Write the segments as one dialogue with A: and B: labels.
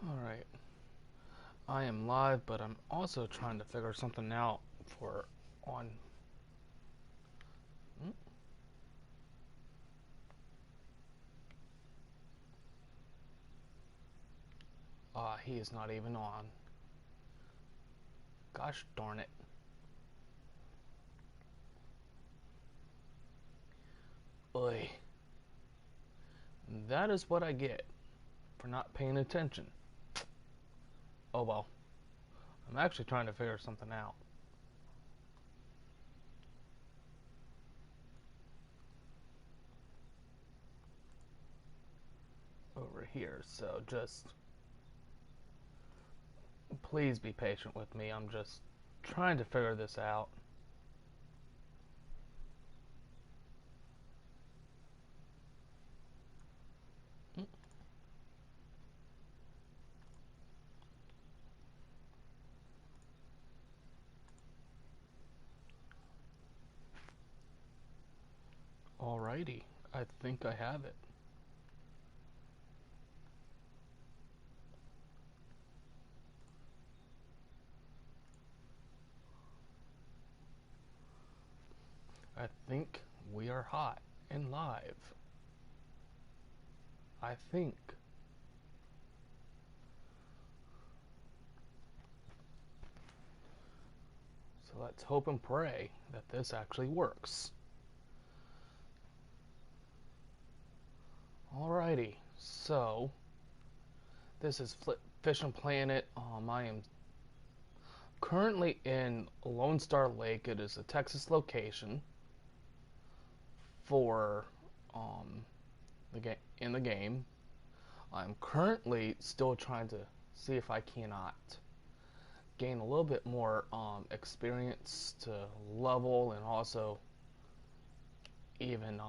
A: Alright, I am live, but I'm also trying to figure something out for on. Hmm? He is not even on. Gosh darn it. Oy. That is what I get for not paying attention. Oh well. I'm actually trying to figure something out. Over here, so just please be patient with me. I'm just trying to figure this out. Alrighty, I think I have it. I think we are hot and live. I think. So let's hope and pray that this actually works. Alrighty, so this is Fishing Planet. I am currently in Lone Star Lake. It is a Texas location for the game in the game. I'm currently still trying to see if I cannot gain a little bit more experience to level and also even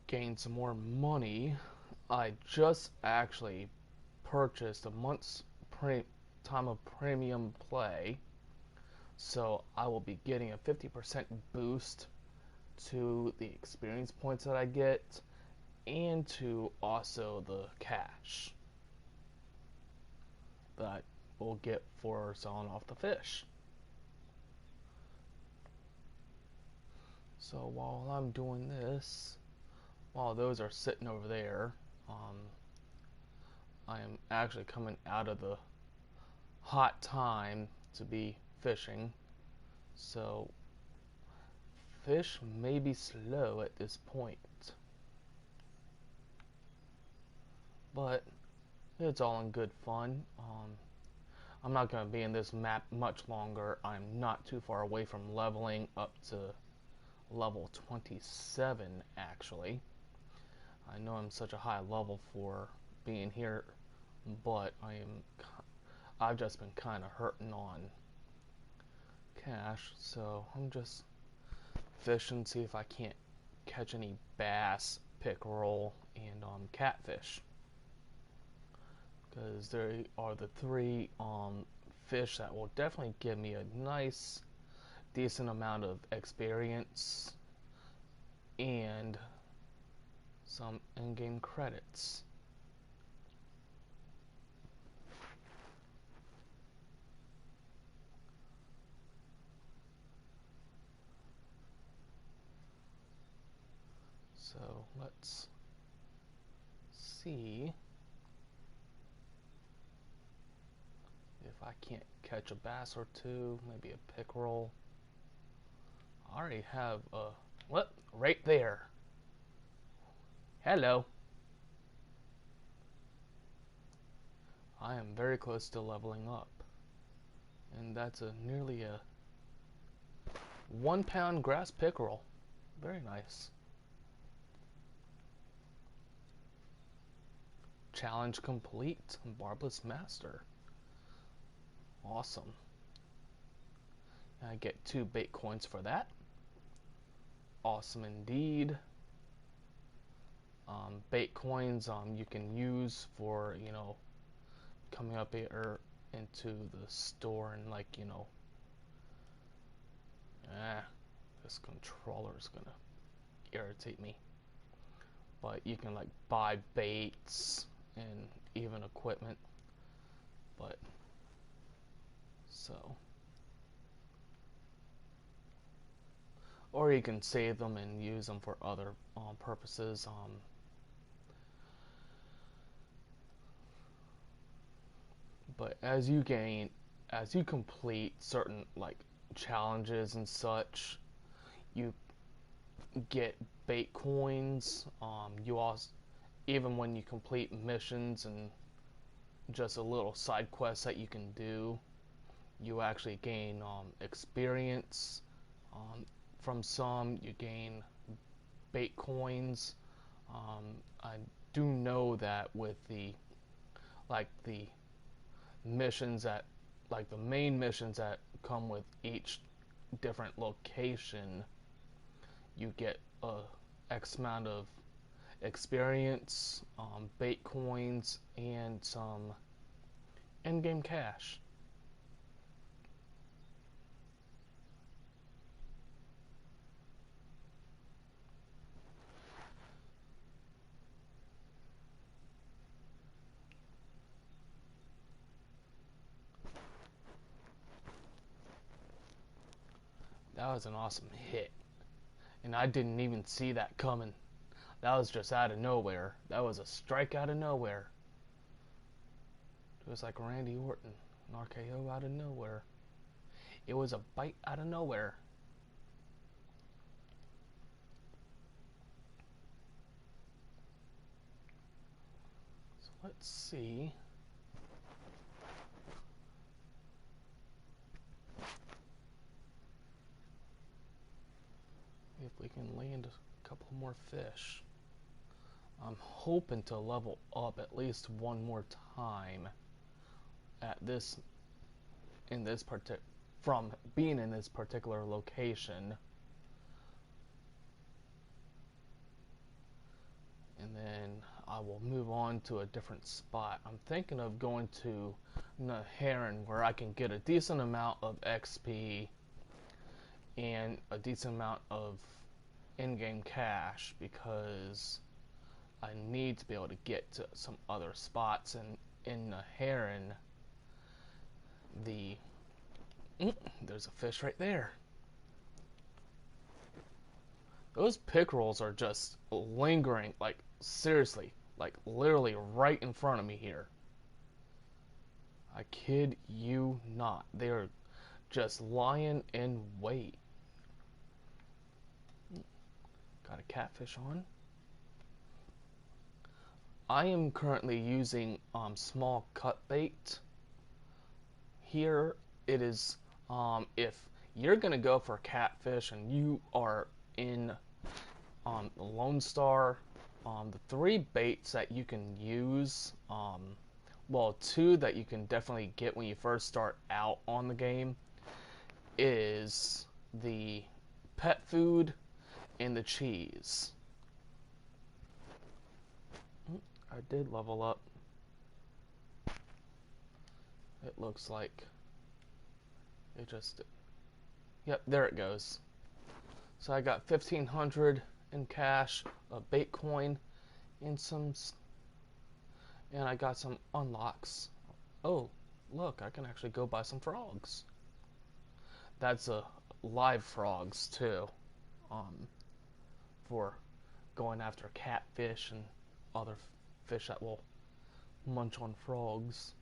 A: gain some more money. I just actually purchased a month's time of premium play, so I will be getting a 50% boost to the experience points that I get and to also the cash that I will get for selling off the fish. So while I'm doing this, while those are sitting over there, I am actually coming out of the hot time to be fishing. So fish may be slow at this point, but it's all in good fun. I'm not going to be in this map much longer. I'm not too far away from leveling up to level 27 actually. I know I'm such a high level for being here, but I've just been kind of hurting on cash, so I'm just fishing, see if I can't catch any bass, pickerel, and catfish, because they are the three fish that will definitely give me a nice, decent amount of experience and some in-game credits. So let's see if I can't catch a bass or two, maybe a pickerel. I already have a what right there. Hello. I am very close to leveling up, and that's a nearly a 1 pound grass pickerel. Very nice. Challenge complete. Barbless Master. Awesome. I get 2 bait coins for that. Awesome indeed. Bait coins you can use for, coming up here into the store and this controller is gonna irritate me. but you can like buy baits and even equipment. But so, or you can save them and use them for other purposes. But as you complete certain like challenges and such, you get bait coins. You also, even when you complete missions and just a little side quest that you can do, you actually gain experience. Um, from some, you gain bait coins. I do know that with the missions that like the main missions that come with each different location, you get a X amount of experience, bait coins, and some in-game cash. That was an awesome hit, and I didn't even see that coming. That was just out of nowhere. That was a strike out of nowhere. It was like Randy Orton, an RKO out of nowhere. It was a bite out of nowhere. So let's see. If we can land a couple more fish. I'm hoping to level up at least one more time at this in this particular from being in this particular location, and then I will move on to a different spot. I'm thinking of going to Naharan, where I can get a decent amount of XP and a decent amount of in-game cash, because I need to be able to get to some other spots. And in Naharan, there's a fish right there. Those pickerels are just lingering, like seriously, like literally right in front of me here. I kid you not. They are just lying in wait. Got a catfish on. I am currently using small cut bait. Here it is, if you're gonna go for catfish and you are in Lone Star, the three baits that you can use, well, two that you can definitely get when you first start out on the game, is the pet food and the cheese. I did level up. It looks like it just, yep, there it goes. So I got 1,500 in cash, a bait coin, and and I got some unlocks. Oh, look, I can actually go buy some frogs. That's live frogs too, for going after catfish and other fish that will munch on frogs.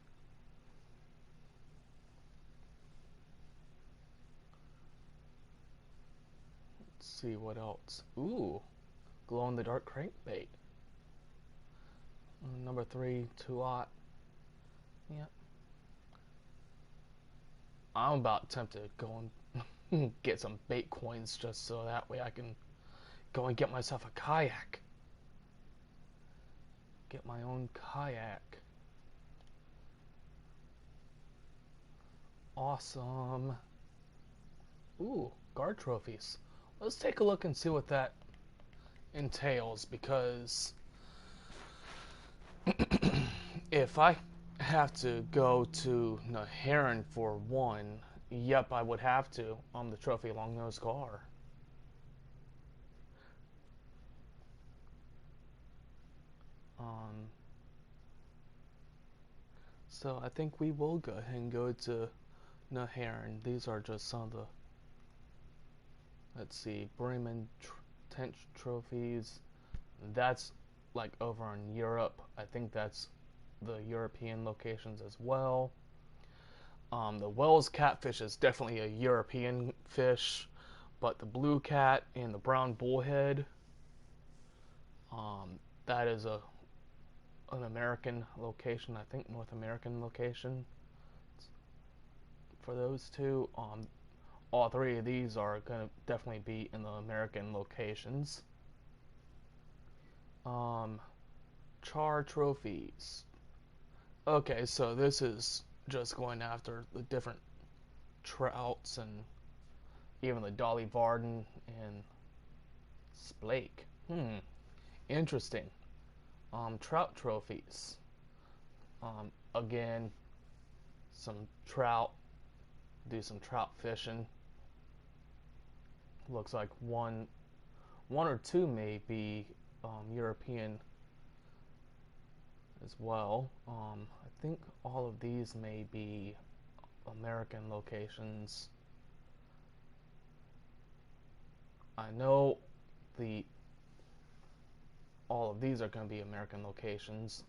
A: Let's see what else. Ooh, glow in the dark crankbait. Number 3, 2-aught. Yep. I'm about tempted to go and get some bait coins just so that way I can go and get myself a kayak. Get my own kayak. Awesome. Ooh, guard trophies. Let's take a look and see what that entails, because if I have to go to Naharan for one, yep, I would have to on the trophy longnose gar. So I think we will go ahead and go to Naharan. These are just some of the, let's see, Bremen Tench trophies. That's like over in Europe. I think that's the European locations as well. The Wells catfish is definitely a European fish, but the blue cat and the brown bullhead, that is an American location. I think North American location for those two. All three of these are gonna definitely be in the American locations. Um, Char trophies. Okay, so this is just going after the different trouts and even the Dolly Varden and Splake. Interesting. Trout trophies. Again, some trout. Do some trout fishing. Looks like one or two may be European as well. I think all of these may be American locations. I know the all of these are going to be American locations.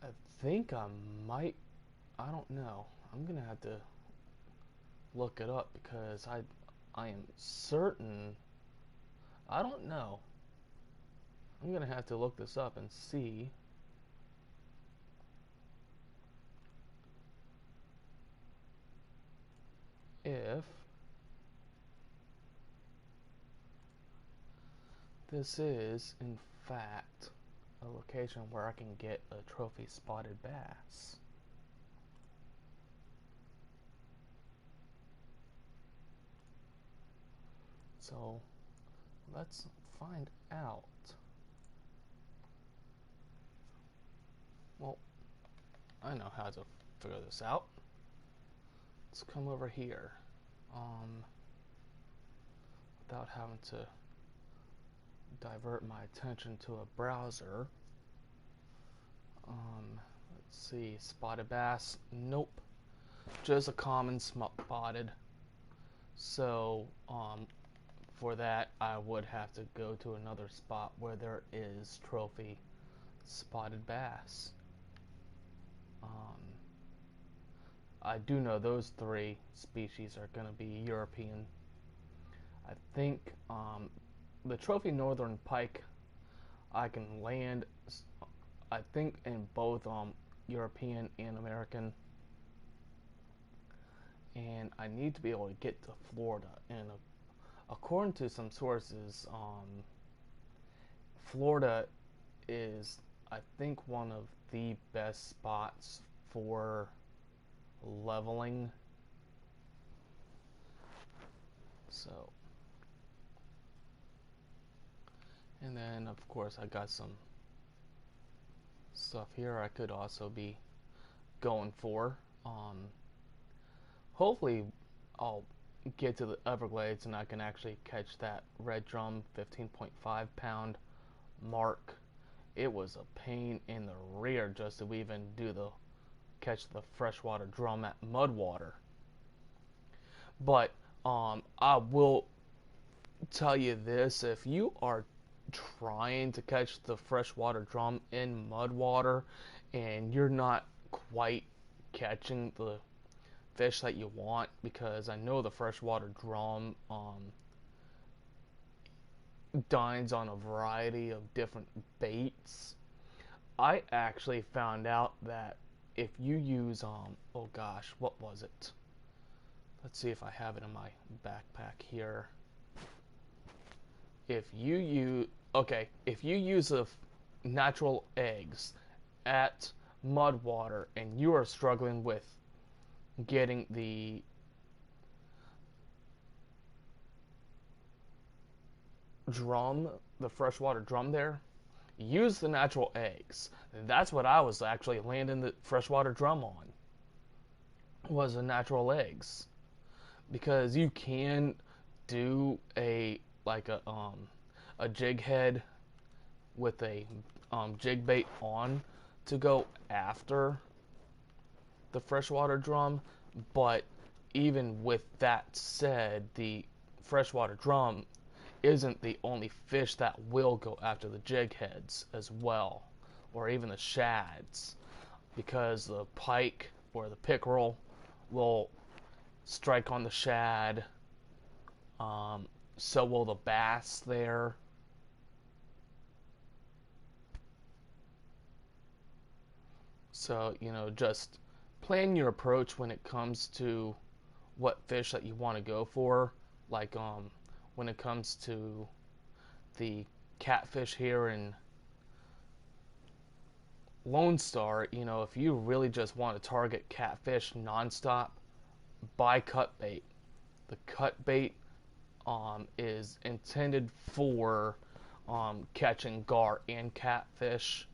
A: I think I might. I don't know. I'm gonna have to look it up because I am certain. I don't know. I'm gonna have to look this up and see if this is in fact a location where I can get a trophy spotted bass. So let's find out. Well, I know how to figure this out. Let's come over here. Without having to divert my attention to a browser. Let's see, spotted bass. Nope, just a common spotted. So, for that, I would have to go to another spot where there is trophy spotted bass. I do know those three species are going to be European. I think the trophy northern pike I can land, I think, in both European and American. And I need to be able to get to Florida. And according to some sources, Florida is, I think, one of the best spots for leveling. So, and then of course I got some stuff here I could also be going for. Hopefully I'll get to the Everglades and I can actually catch that red drum 15.5 pound mark. It was a pain in the rear just to even catch the freshwater drum at Mudwater. But I will tell you this: if you are trying to catch the freshwater drum in Mudwater and you're not quite catching the fish that you want, because I know the freshwater drum dines on a variety of different baits. I actually found out that if you use oh gosh, what was it? Let's see if I have it in my backpack here. If you use natural eggs at Mudwater and you are struggling with getting the drum, the freshwater drum there, use the natural eggs. That's what I was actually landing the freshwater drum on, was the natural eggs. Because you can do a jig head with a jig bait on to go after the freshwater drum, but even with that said, the freshwater drum isn't the only fish that will go after the jig heads as well, or even the shads, because the pike or the pickerel will strike on the shad. So will the bass there. So, just plan your approach when it comes to what fish that you want to go for. Like, when it comes to the catfish here in Lone Star, if you really just want to target catfish nonstop, buy cut bait. The cut bait is intended for catching gar and catfish.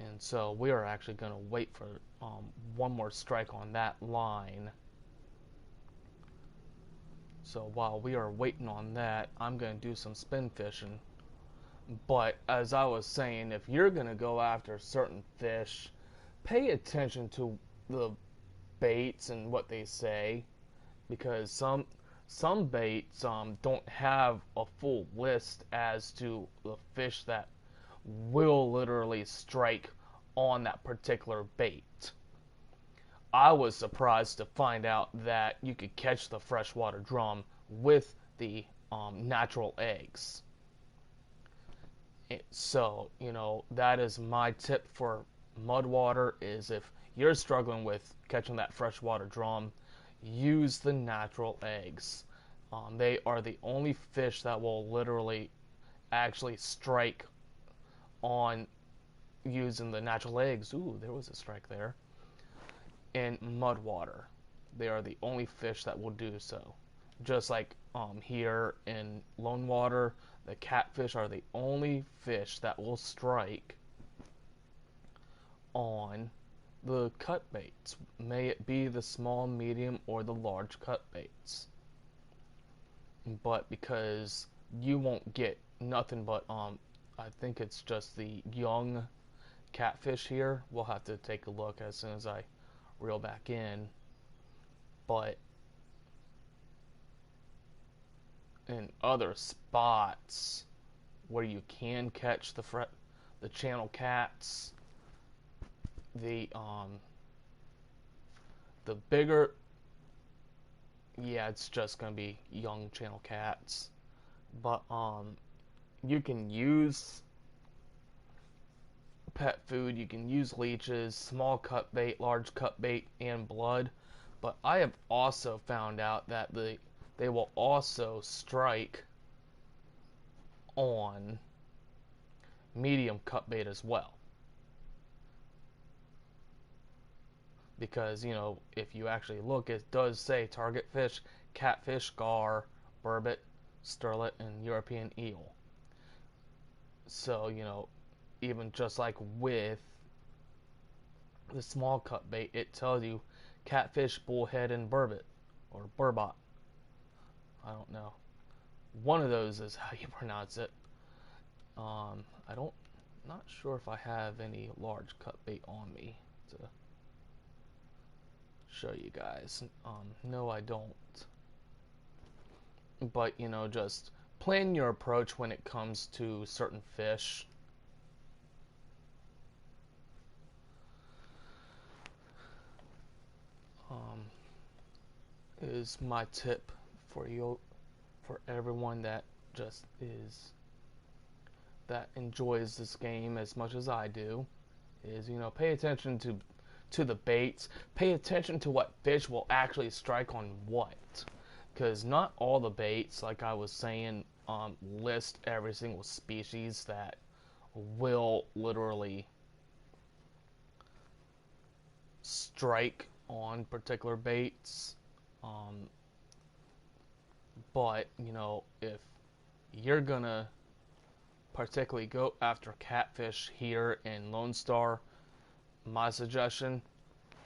A: And so we are actually going to wait for one more strike on that line. So while we are waiting on that, I'm going to do some spin fishing. But as I was saying, if you're going to go after certain fish, pay attention to the baits and what they say, because some baits don't have a full list as to the fish that will literally strike on that particular bait. I was surprised to find out that you could catch the freshwater drum with the natural eggs. So, that is my tip for mudwater, is if you're struggling with catching that freshwater drum, use the natural eggs. They are the only fish that will literally actually strike on using the natural eggs. Ooh, there was a strike there. In mudwater, they are the only fish that will do so. Just like here in Lone Water, the catfish are the only fish that will strike on the cut baits, may it be the small, medium, or the large cut baits. But because you won't get nothing but I think it's just the young catfish here. We'll have to take a look as soon as I reel back in. But in other spots where you can catch the channel cats, the bigger, yeah, it's just gonna be young channel cats. But you can use pet food, you can use leeches, small cut bait, large cut bait, and blood. But I have also found out that they will also strike on medium cut bait as well. Because, if you actually look, it does say target fish, catfish, gar, burbot, sterlet, and European eel. So, even just like with the small cut bait, it tells you catfish, bullhead, and burbot, or burbot. I don't know. One of those is how you pronounce it. Not sure if I have any large cut bait on me to show you guys. No, I don't. But, just plan your approach when it comes to certain fish. Is my tip for you, for everyone that that enjoys this game as much as I do, is pay attention to the baits. Pay attention to what fish will actually strike on what, because not all the baits, like I was saying, list every single species that will literally strike on particular baits. But if you're gonna particularly go after catfish here in Lone Star, my suggestion,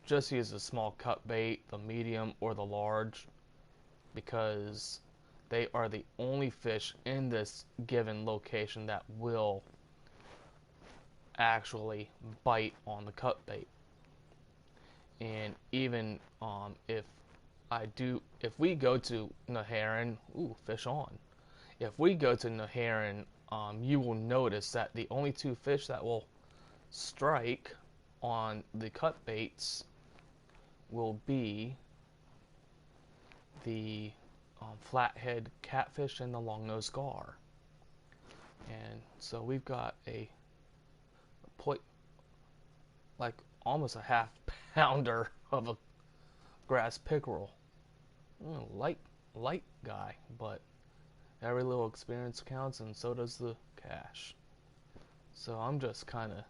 A: just use a small cut bait, the medium or the large, because they are the only fish in this given location that will actually bite on the cut bait. And even if we go to Neherrin, ooh, fish on. If we go to Neherrin, you will notice that the only two fish that will strike on the cut baits will be the flathead catfish and the longnose gar. And so we've got a like almost a half pounder of a grass pickerel. Light guy, but every little experience counts, and so does the cash. So I'm just kind of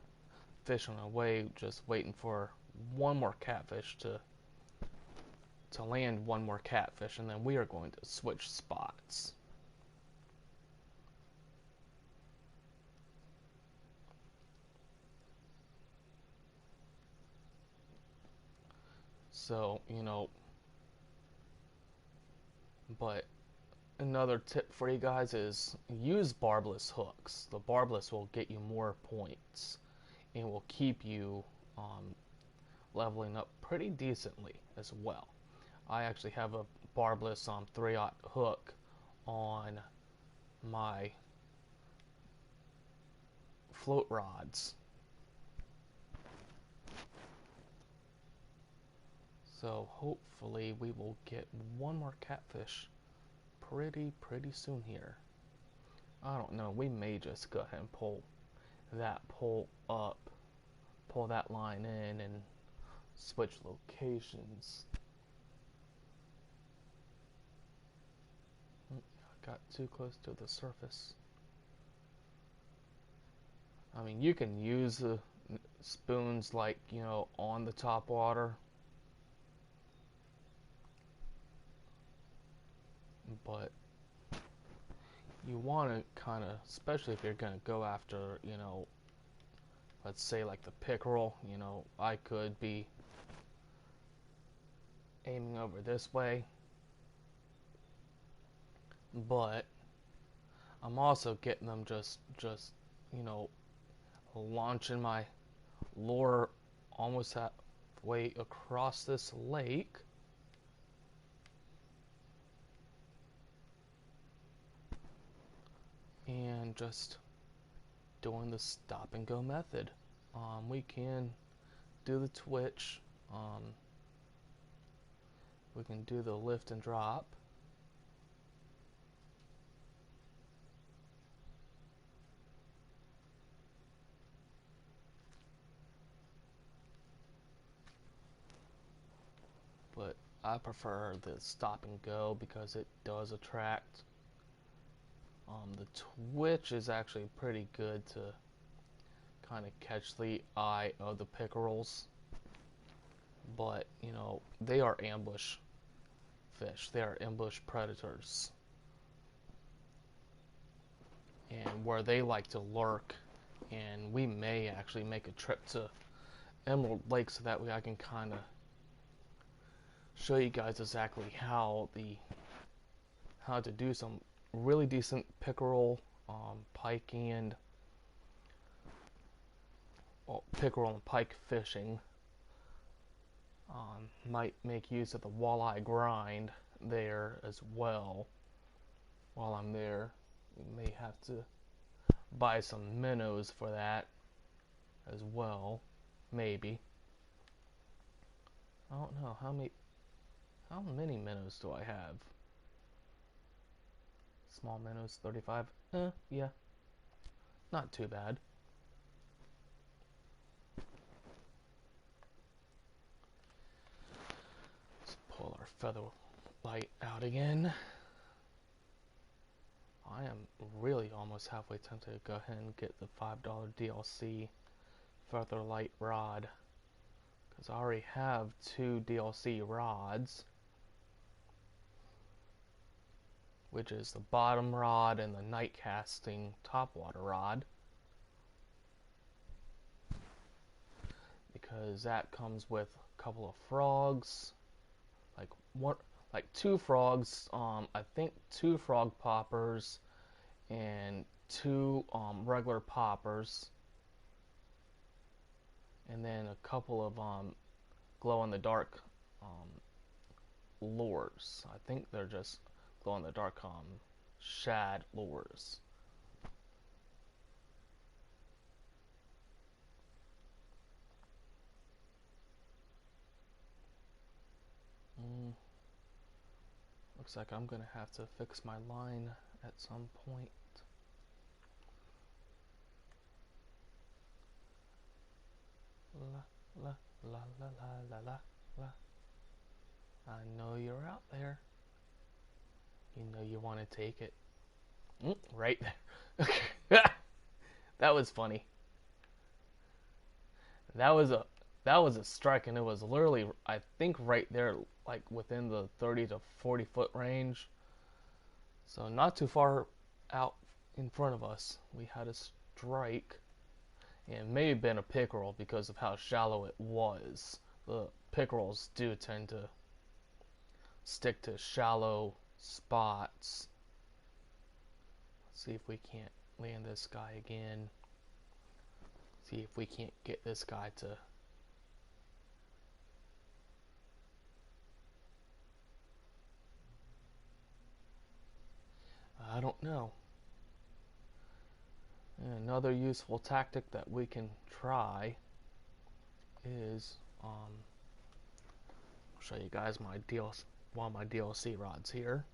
A: fishing away, just waiting for one more catfish to land one more catfish, and then we are going to switch spots. So, but another tip for you guys is use barbless hooks. The barbless will get you more points and will keep you leveling up pretty decently as well. I actually have a barbless 3/0 hook on my float rods. So hopefully we will get one more catfish pretty soon here. I don't know, we may just go ahead and pull that pole up, pull that line in, and switch locations. I got too close to the surface. I mean, you can use the spoons like, on the top water, but you want to kind of, especially if you're going to go after, let's say like the pickerel, I could be aiming over this way, but I'm also getting them just launching my lure almost halfway across this lake. And just doing the stop and go method. We can do the twitch. We can do the lift and drop. But I prefer the stop and go because it does attract. The twitch is actually pretty good to kind of catch the eye of the pickerels, but they are ambush fish. They are ambush predators, and where they like to lurk. And we may actually make a trip to Emerald Lake so that way I can kind of show you guys exactly how to do some really decent pickerel, pike and pickerel and pike fishing. Might make use of the walleye grind there as well. While I'm there, we may have to buy some minnows for that as well, maybe. I don't know how many minnows do I have? Small minnows, 35. Yeah, not too bad. Let's pull our feather light out again. I am really almost halfway tempted to go ahead and get the $5 DLC feather light rod, because I already have 2 DLC rods, which is the bottom rod and the night casting topwater rod, because that comes with a couple of frogs, like 2 frogs, I think 2 frog poppers and 2 regular poppers, and then a couple of glow in the dark um, lures. I think they're just glow in the dark shad lures. Mm, looks like I'm gonna have to fix my line at some point. La la la la la la la. I know you're out there. You know you want to take it. Right there. That was funny. That was a that was a strike, and it was literally, I think, right there, like within the 30 to 40 foot range. So not too far out in front of us. We had a strike, and it may have been a pickerel because of how shallow it was. The pickerels do tend to stick to shallow spots. Let's see if we can't land this guy again. See if we can't get this guy to... I don't know. And another useful tactic that we can try is, I'll show you guys one of my DLC rods here,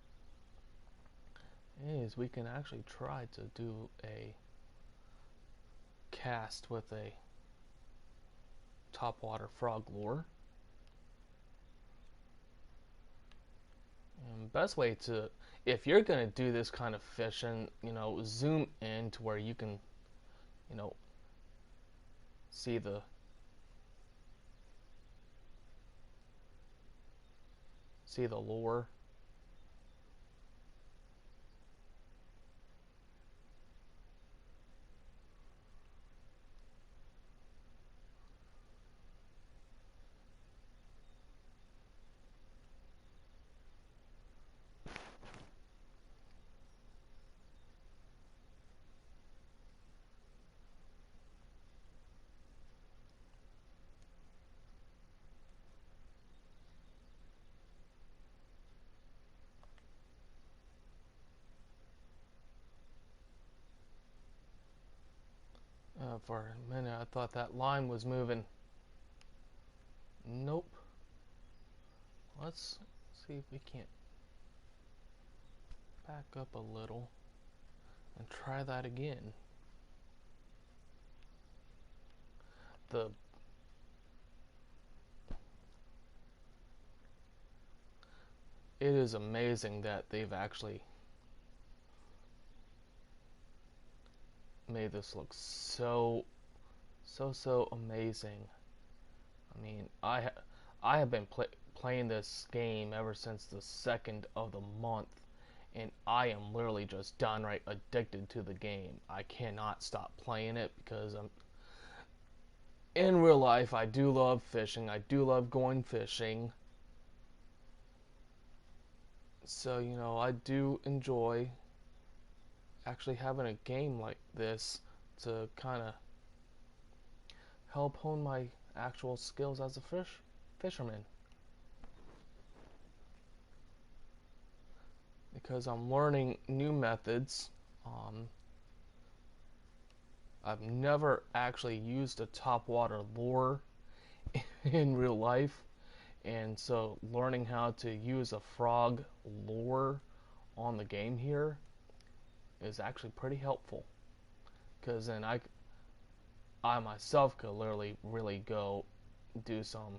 A: is we can actually try to do a cast with a topwater frog lure. And best way to, if you're gonna do this kind of fishing, zoom in to where you can, see the lure. For a minute, I thought that line was moving. Nope. Let's see if we can't back up a little and try that again. It is amazing that they've actually made this look so amazing. I mean, I have been playing this game ever since the 2nd of the month, and I am literally just downright addicted to the game. I cannot stop playing it because in real life, I do love fishing. I do love going fishing. So, I do enjoy actually having a game like this to kind of help hone my actual skills as a fisherman. Because I'm learning new methods. I've never actually used a topwater lure in real life, and so learning how to use a frog lure on the game here is actually pretty helpful, because then I myself could literally really go do some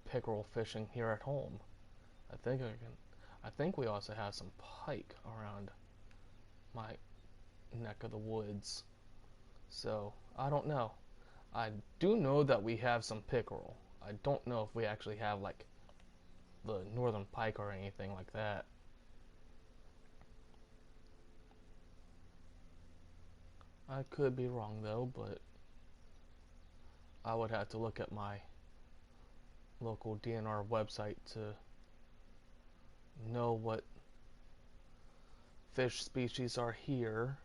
A: pickerel fishing here at home. I think we also have some pike around my neck of the woods. So, I don't know. I do know that we have some pickerel. I don't know if we actually have like the northern pike or anything like that. I could be wrong though, but I would have to look at my local DNR website to know what fish species are here.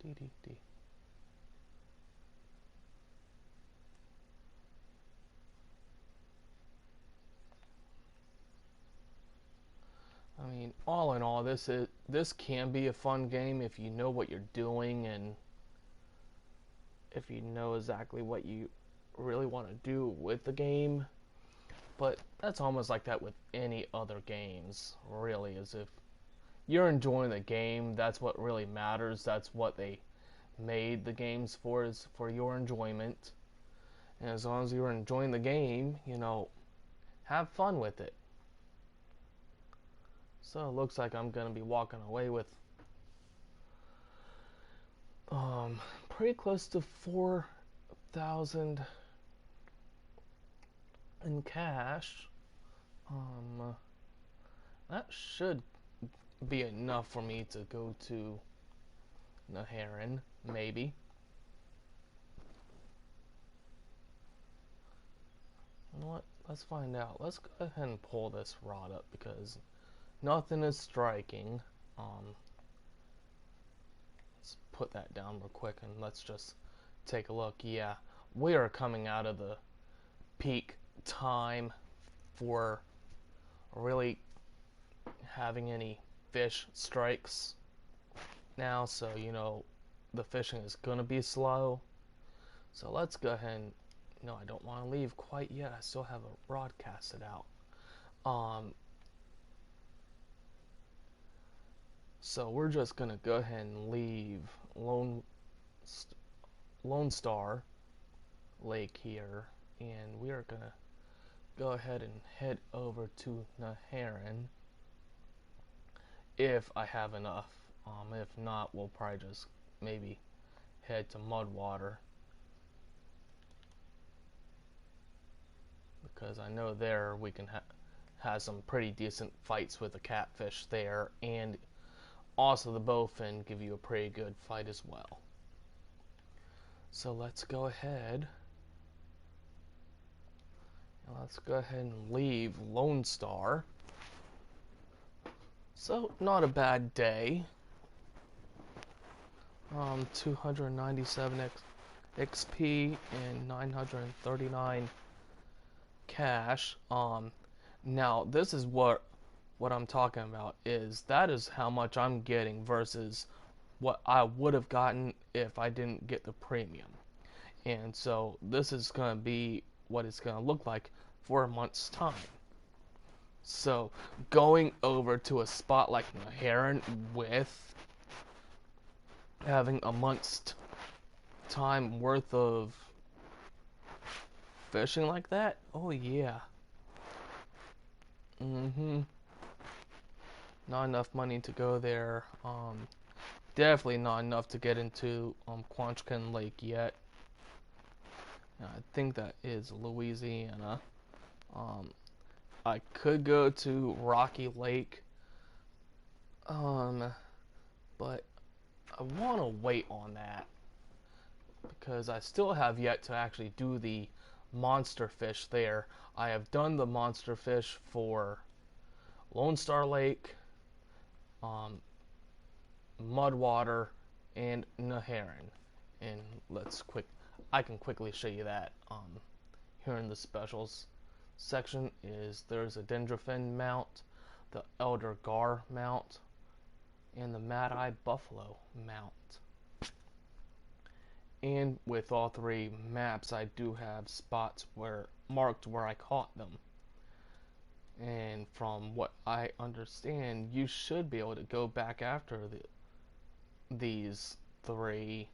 A: Dee dee dee. I mean, all in all, this can be a fun game if you know what you're doing and if you know exactly what you really want to do with the game. But that's almost like that with any other games, really, as if you're enjoying the game, that's what really matters. That's what they made the games for, is for your enjoyment. And as long as you're enjoying the game, have fun with it. So it looks like I'm gonna be walking away with pretty close to 4,000 in cash. That should be enough for me to go to Naharin, maybe. You know what? Let's find out. Let's go ahead and pull this rod up because nothing is striking. Let's put that down real quick and let's just take a look. Yeah, we are coming out of the peak time for really having any fish strikes now, so the fishing is gonna be slow. So let's go ahead and I don't want to leave quite yet. I still have a rod casted out. So we're just gonna go ahead and leave Lone Star Lake here, and we are gonna go ahead and head over to Naharin if I have enough. If not, we'll probably just maybe head to Mudwater because I know there we can have some pretty decent fights with the catfish there, and also the bowfin give you a pretty good fight as well. So let's go ahead and leave Lone Star. So not a bad day. 297 XP and 939 cash. Now this is what I'm talking about, is that is how much I'm getting versus what I would have gotten if I didn't get the premium. And so this is going to be what it's going to look like for a month's time. So going over to a spot like Naharin with having a month's time worth of fishing like that, oh yeah. Not enough money to go there. Definitely not enough to get into Quanchkin Lake yet. I think that is Louisiana. I could go to Rocky Lake, but I want to wait on that because I still have yet to actually do the monster fish there. I have done the monster fish for Lone Star Lake, Mudwater, and Naharin. And I can quickly show you that. Here in the specials section there's a Dendrofin mount, the Elder Gar mount, and the Mad Eye Buffalo mount. And with all three maps, I do have spots marked where I caught them. And from what I understand, you should be able to go back after these three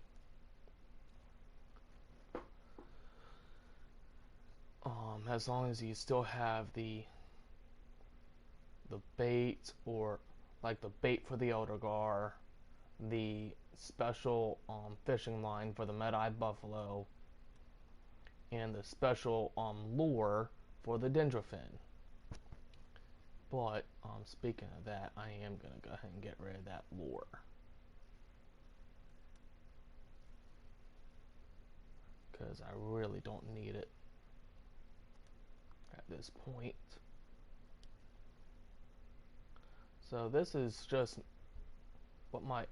A: as long as you still have the bait, or like the bait for the Elder Gar, the special fishing line for the Mad Eye Buffalo, and the special lure for the Dendrofin. But speaking of that, I am going to go ahead and get rid of that lure. Because I really don't need it at this point. So this is just what my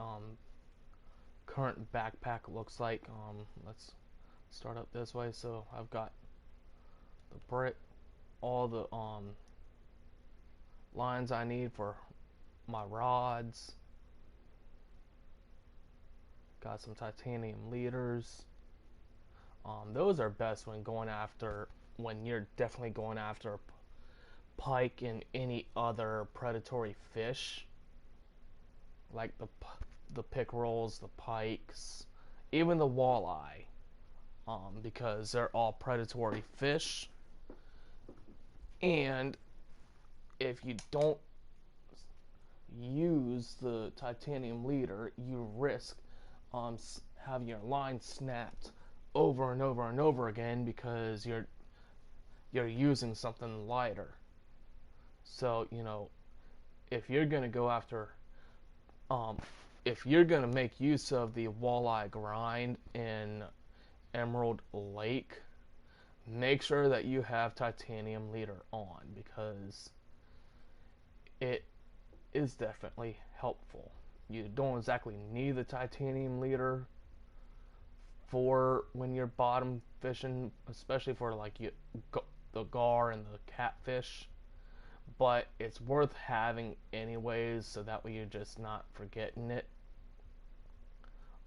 A: current backpack looks like. Let's start up this way. So I've got the brick, all the lines I need for my rods. Got some titanium leaders. Those are best when you're definitely going after pike and any other predatory fish, like the pickerels, the pikes, even the walleye, because they're all predatory fish. And if you don't use the titanium leader, you risk having your line snapped over and over and over again because you're using something lighter. So if you're gonna go after um, if you're gonna make use of the walleye grind in Emerald Lake, make sure that you have titanium leader on because it is definitely helpful. You don't exactly need the titanium leader for when you're bottom fishing, especially for like the gar and the catfish, but it's worth having anyways, so that way you're just not forgetting it.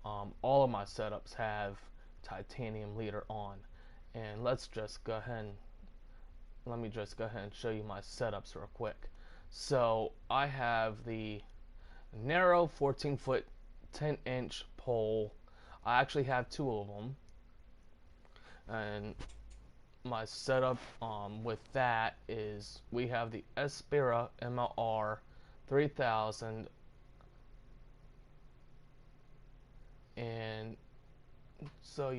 A: All of my setups have titanium leader on, and let me just go ahead and show you my setups real quick. So I have the narrow 14-foot 10-inch pole. I actually have two of them, and my setup with that is we have the Espira MLR 3000, and so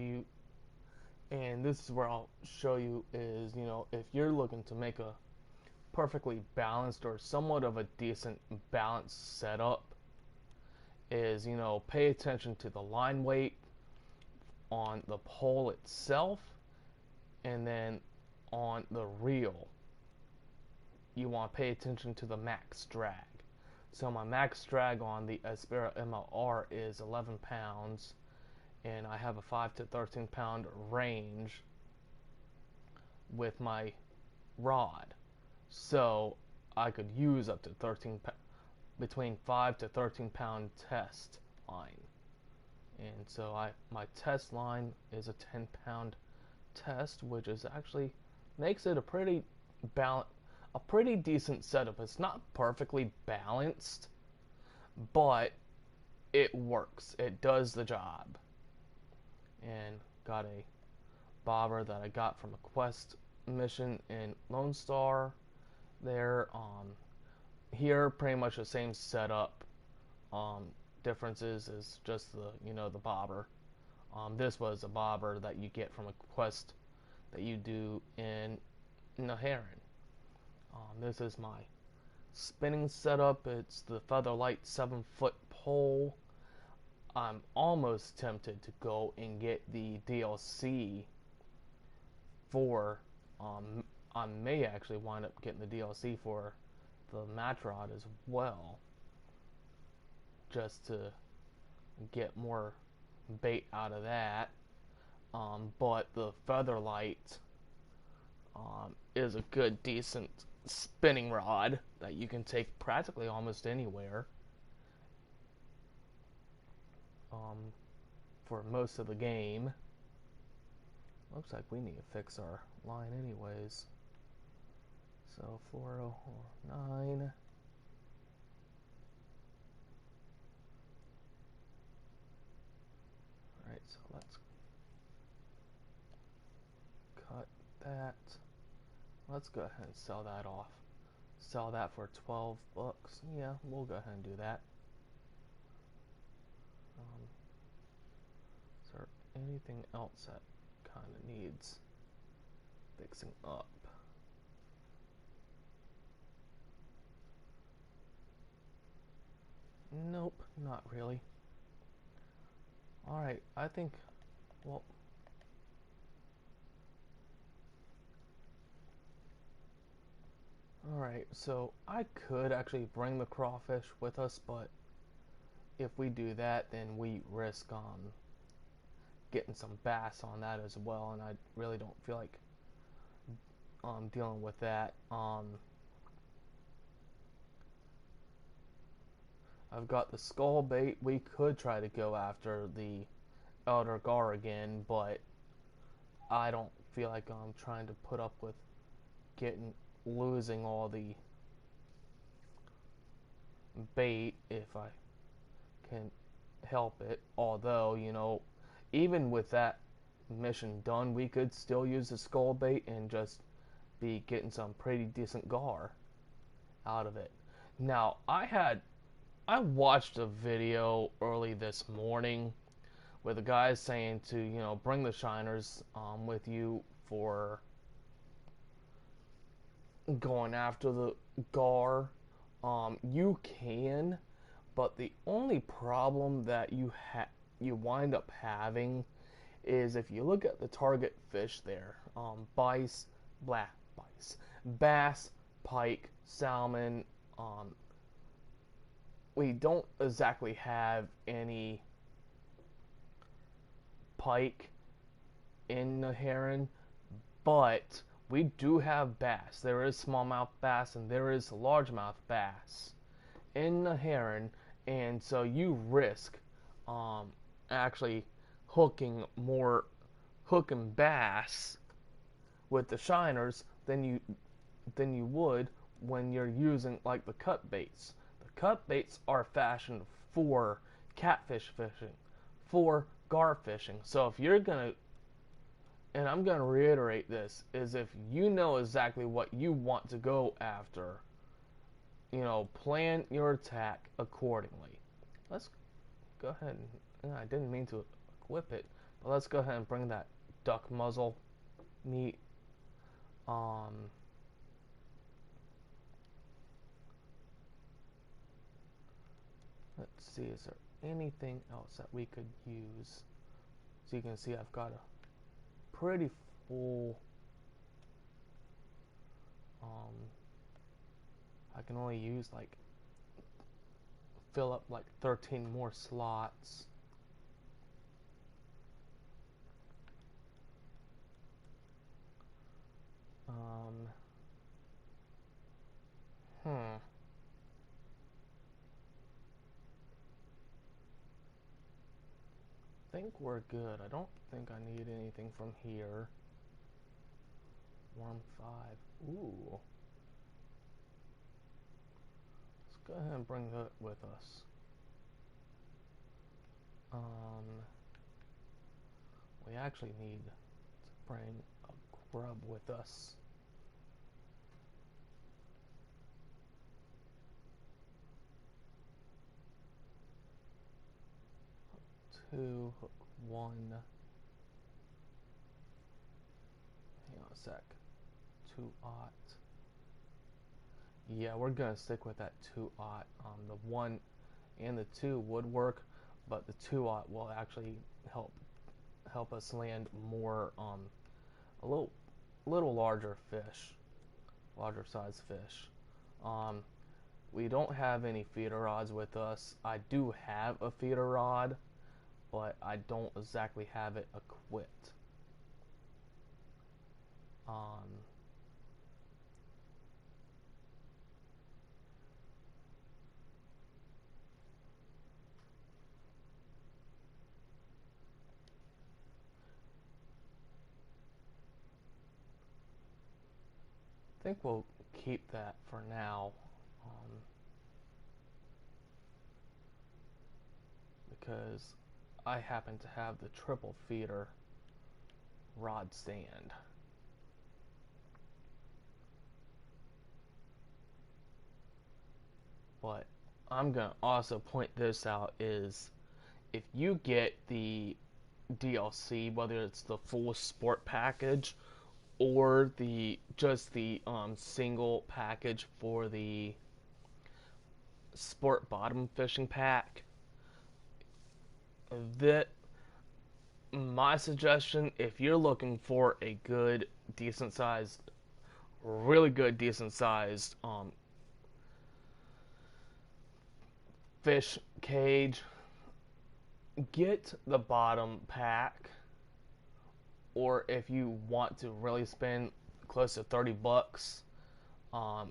A: this is where I'll show you is, if you're looking to make a perfectly balanced or somewhat of a decent balanced setup, is, pay attention to the line weight on the pole itself, and then on the reel you want to pay attention to the max drag. So my max drag on the Espira MLR is 11 pounds, and I have a 5 to 13 pound range with my rod. So I could use up to between 5 to 13 pound test line. And so my test line is a 10-pound test, which is actually makes it a pretty decent setup. It's not perfectly balanced, but it works. It does the job. And got a bobber that I got from a quest mission in Lone Star. There, here pretty much the same setup. Differences is just the bobber. This was a bobber that you get from a quest that you do in Naharan. This is my spinning setup. It's the Featherlight 7-foot pole. I'm almost tempted to go and get the DLC for. I may actually wind up getting the DLC for the match rod as well, just to get more bait out of that. But the Featherlight is a good, decent spinning rod that you can take practically almost anywhere for most of the game. Looks like we need to fix our line anyways. So 4009. Alright, so let's cut that. Let's go ahead and sell that off. Sell that for 12 bucks. Yeah, we'll go ahead and do that. Is there anything else that kind of needs fixing up? Nope, not really. Alright, I think, well, alright, so I could actually bring the crawfish with us, but if we do that, then we risk getting some bass on that as well, and I really don't feel like dealing with that. I've got the skull bait. We could try to go after the Elder Gar again, but I don't feel like I'm trying to put up with losing all the bait if I can help it. Although, even with that mission done, we could still use the skull bait and just be getting some pretty decent gar out of it. Now, I watched a video early this morning with a guy saying to, bring the shiners with you for going after the gar. You can, but the only problem that you wind up having is if you look at the target fish there, bass, pike, salmon. We don't exactly have any pike in the Heron, but we do have bass. There is smallmouth bass and there is largemouth bass in the Heron, and so you risk actually hooking bass with the shiners than you would when you're using like the cut baits. The cut baits are fashioned for catfish fishing, for gar fishing. So if you're gonna, and I'm gonna reiterate this, is if you know exactly what you want to go after, plan your attack accordingly. Let's go ahead and, I didn't mean to equip it, but let's go ahead and bring that duck muzzle meat. Let's see, is there anything else that we could use? So you can see I've got a pretty full, I can only use fill up like 13 more slots. Hmm. I think we're good. I don't think I need anything from here. Worm 5. Ooh. Let's go ahead and bring that with us. We actually need to bring a grub with us. 2, hook 1. Hang on a sec. 2-aught. Yeah, we're gonna stick with that 2-aught. The 1 and the 2 would work, but the 2-aught will actually help us land more a little larger size fish. We don't have any feeder rods with us. I do have a feeder rod, but I don't exactly have it equipped. I think we'll keep that for now, because I happen to have the triple feeder rod stand. But I'm gonna also point this out is if you get the DLC, whether it's the full sport package or just the single package for the sport bottom fishing pack, that my suggestion, if you're looking for a good, decent sized, really good, decent sized fish cage, get the bottom pack, or if you want to really spend close to 30 bucks, um,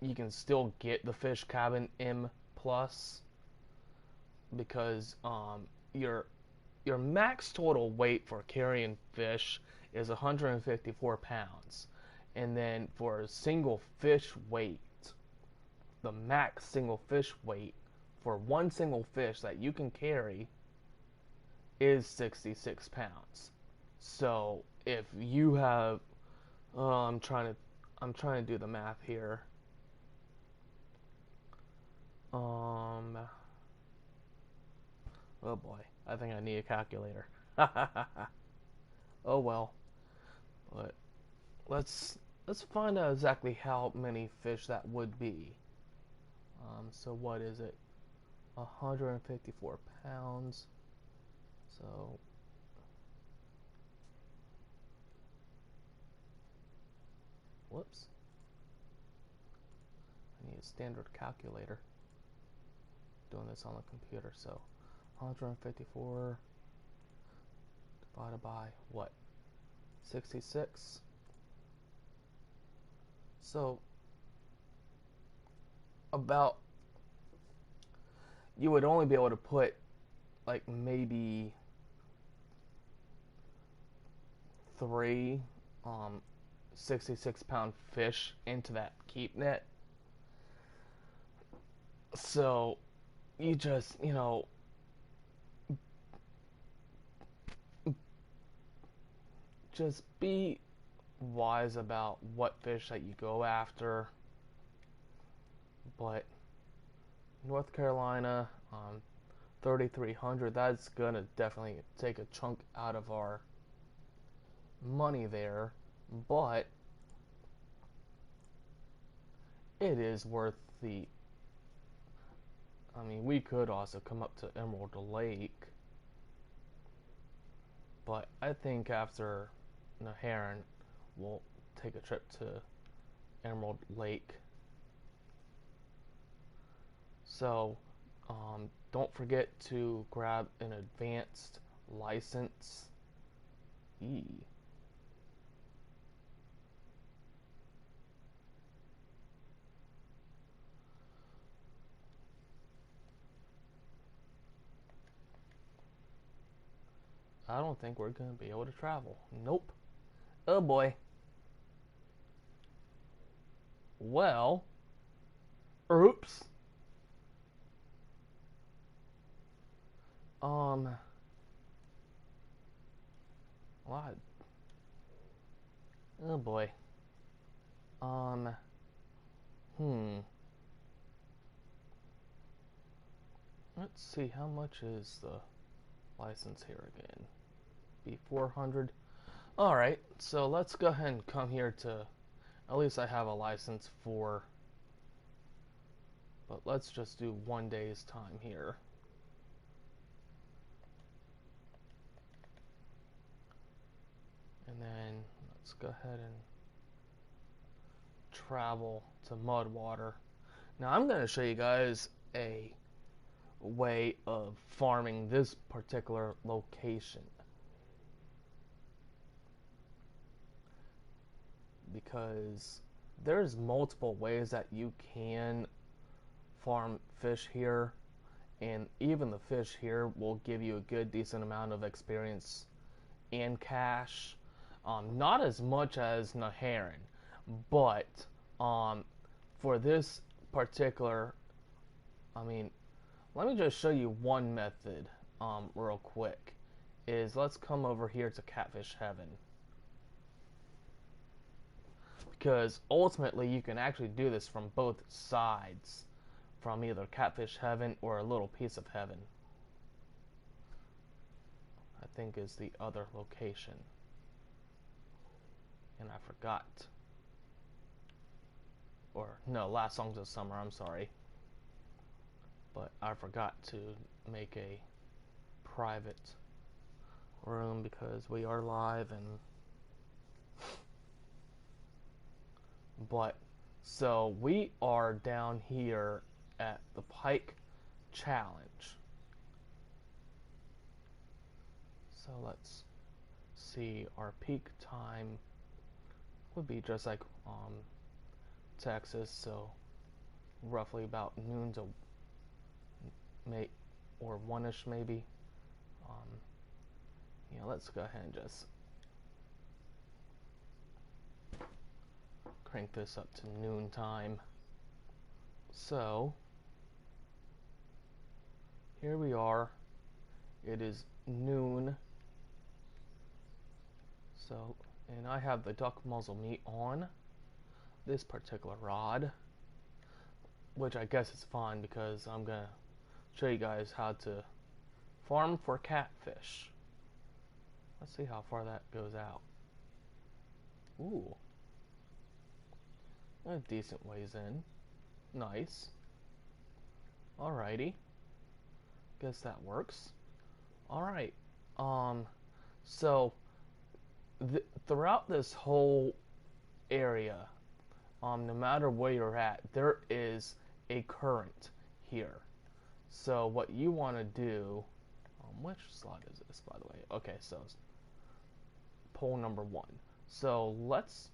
A: you can still get the Fish Cabin M Plus, because your max total weight for carrying fish is 154 pounds, and then for a single fish weight, the max single fish weight for one single fish that you can carry is 66 pounds. So if you have, I'm trying to do the math here. Um, oh boy, I think I need a calculator. Oh well, but let's find out exactly how many fish that would be. So what is it? 154 pounds. So whoops, I need a standard calculator. Doing this on the computer. So 154 divided by what? 66. So about, you would only be able to put like maybe three 66-pound fish into that keep net. So you just, just be wise about what fish that you go after. But North Carolina, 3,300, that's gonna definitely take a chunk out of our money there, but it is worth the. I mean, we could also come up to Emerald Lake, but I think after Neherrin, we'll take a trip to Emerald Lake. So, don't forget to grab an advanced license. E. I don't think we're going to be able to travel. Nope. Oh boy. Well, oops. What? Oh boy. Um, hmm. Let's see, how much is the license here again? Be 400. All right, so let's go ahead and come here to, at least I have a license for, but let's just do 1 day's time here. And then let's go ahead and travel to Mudwater. Now I'm going to show you guys a way of farming this particular location, because there's multiple ways that you can farm fish here, and even the fish here will give you a good decent amount of experience and cash. Not as much as Neherrin, but for this particular, I mean, let me just show you one method real quick. Is let's come over here to Catfish Heaven, because ultimately you can actually do this from both sides, from either Catfish Heaven or a little piece of heaven, I think is the other location, and I forgot. Or no, Last Songs of Summer, I'm sorry, but I forgot to make a private room because we are live. And but so we are down here at the Pike challenge. So let's see, our peak time would be just like Texas, so roughly about noon to or one-ish maybe. Let's go ahead and just crank this up to noon time. So here we are. It is noon. So, and I have the duck muzzle meat on this particular rod, which I guess is fine because I'm gonna show you guys how to farm for catfish. Let's see how far that goes out. Ooh, a decent ways in. Nice. Alrighty. Guess that works. Alright. So throughout this whole area, no matter where you're at, there is a current here. So what you want to do, which slot is this, by the way? Okay, so pole number 1. So let's,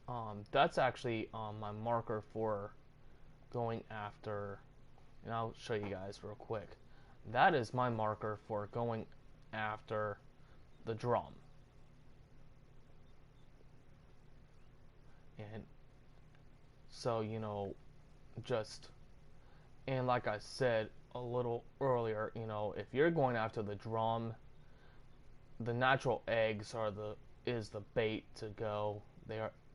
A: that's actually my marker for going after, and I'll show you guys real quick. That is my marker for going after the drum. And so, and like I said a little earlier, if you're going after the drum, the natural eggs is the bait to go.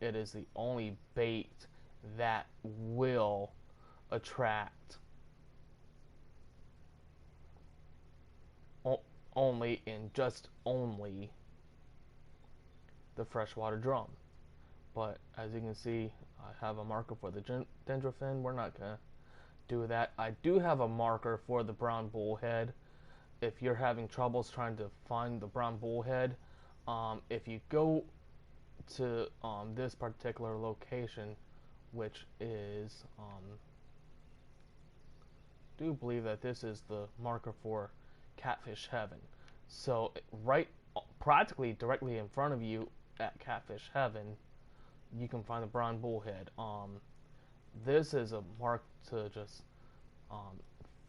A: It is the only bait that will attract only the freshwater drum. But as you can see, I have a marker for the dendrofin. We're not gonna do that. I do have a marker for the brown bullhead. If you're having troubles trying to find the brown bullhead, if you go to this particular location, which is, do believe that this is the marker for Catfish Heaven. So practically directly in front of you at Catfish Heaven, you can find the brown bullhead. This is a mark to just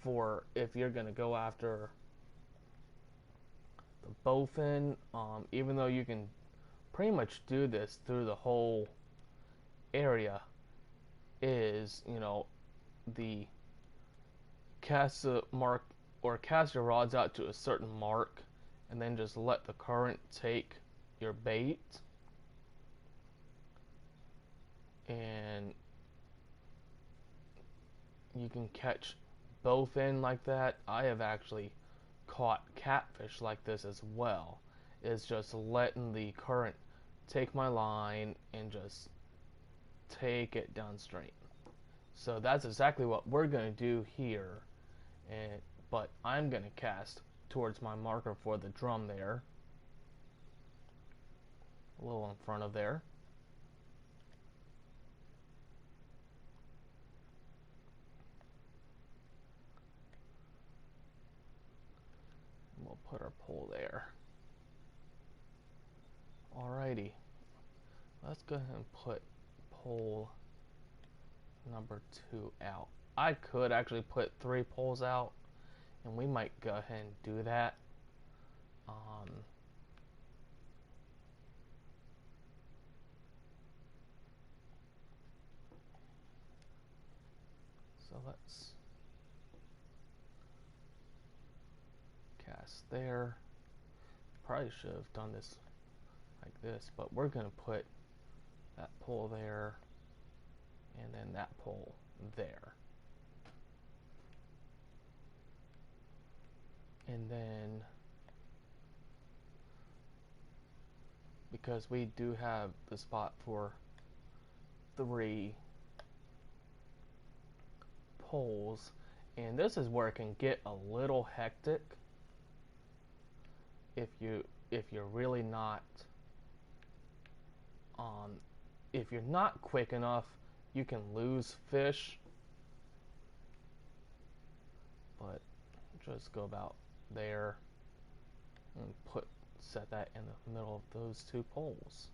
A: for if you're gonna go after the bowfin. Even though you can pretty much do this through the whole area, is the cast a mark or cast your rods out to a certain mark, and then just let the current take your bait. And you can catch bowfin like that. I have actually caught catfish like this as well. It's just letting the current take my line and just take it downstream. So that's exactly what we're going to do here. But I'm going to cast towards my marker for the drum there. A little in front of there. We'll put our pole there. Alrighty. Let's go ahead and put pole number 2 out. I could actually put 3 poles out, and we might go ahead and do that. So let's cast there. Probably should have done this like this, but we're going to put that pole there and then that pole there. And then, because we do have the spot for 3 poles, and this is where it can get a little hectic if you're really not if you're not quick enough, you can lose fish. But just go about there and set that in the middle of those two poles.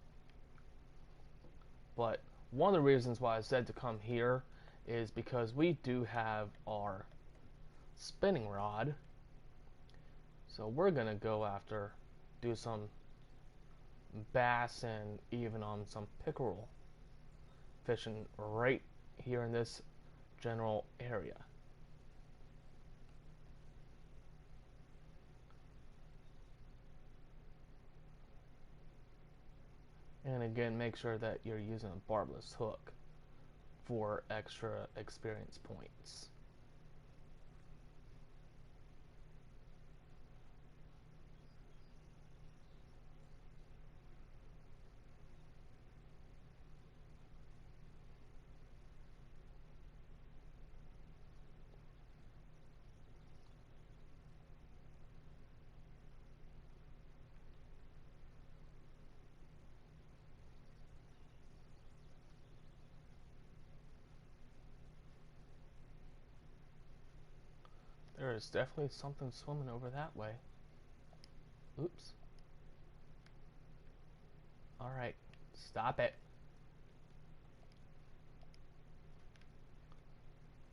A: But one of the reasons why I said to come here is because we do have our spinning rod. So we're gonna go after, do some bass and even on some pickerel fishing right here in this general area. And again, make sure that you're using a barbless hook for extra experience points. There is definitely something swimming over that way. Oops. Alright, stop it.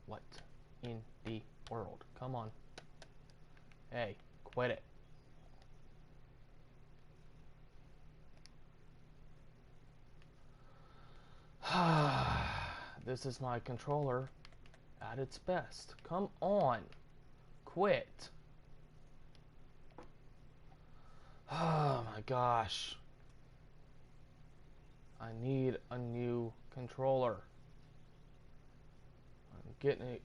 A: What in the world? Come on. Hey, quit it. This is my controller at its best. Come on. Quit. Oh my gosh. I need a new controller. I'm getting it.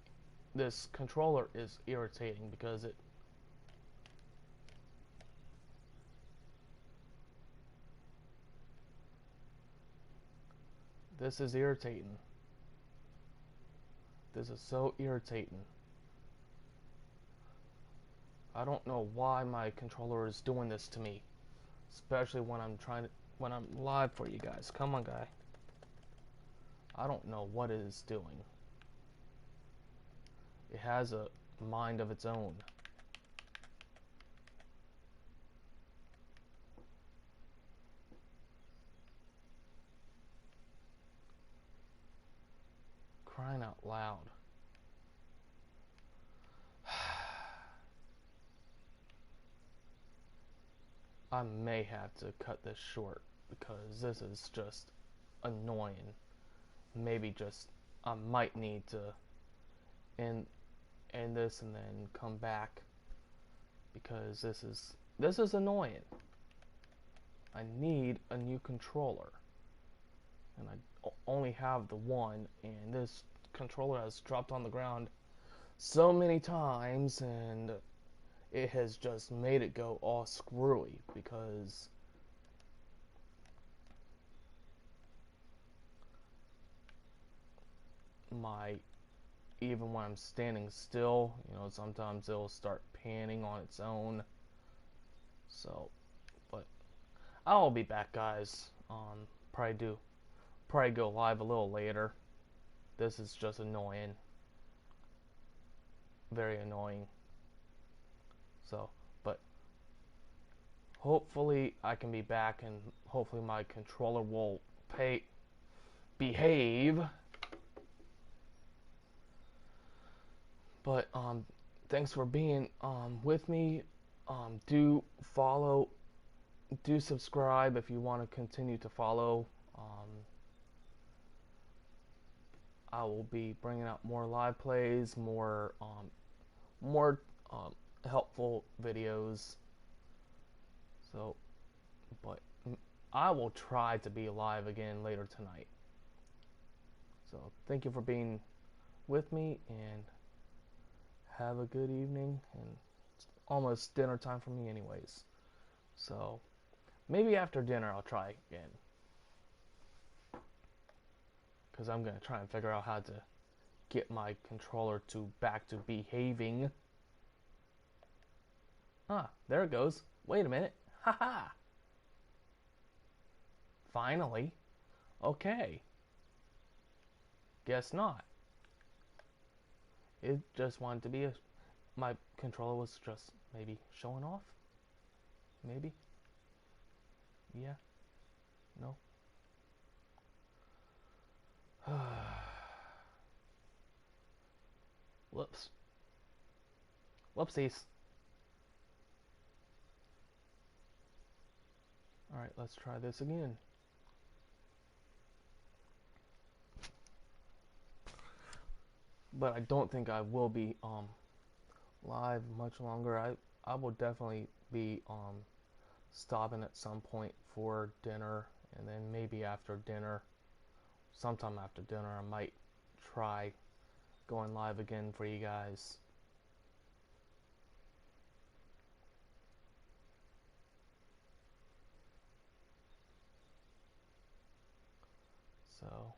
A: This controller is irritating because this is irritating. This is so irritating. I don't know why my controller is doing this to me, especially when I'm live for you guys. Come on, guy. I don't know what it is doing. It has a mind of its own. Crying out loud. I may have to cut this short because this is just annoying. Maybe just I might need to end this and then come back because this is annoying. I need a new controller, and I only have the one, and this controller has dropped on the ground so many times, and it has just made it go all screwy because even when I'm standing still, sometimes it'll start panning on its own. So, but I'll be back, guys. Probably go live a little later. This is just annoying. Very annoying. So, but hopefully I can be back and hopefully my controller will behave. But thanks for being with me. Do follow, do subscribe if you want to continue to follow. I will be bringing out more live plays, more helpful videos. So, but I will try to be live again later tonight. So, thank you for being with me, and have a good evening. And it's almost dinner time for me anyways. So, maybe after dinner I'll try again. Because I'm going to try and figure out how to get my controller back to behaving. Ah, there it goes. Wait a minute. Haha. Finally. Okay. Guess not. It just wanted to be my controller was just maybe showing off? Maybe? Yeah? No? Whoops. Whoopsies. Alright, let's try this again. But I don't think I will be live much longer. I will definitely be stopping at some point for dinner, and then maybe after dinner, sometime after dinner, I might try going live again for you guys. So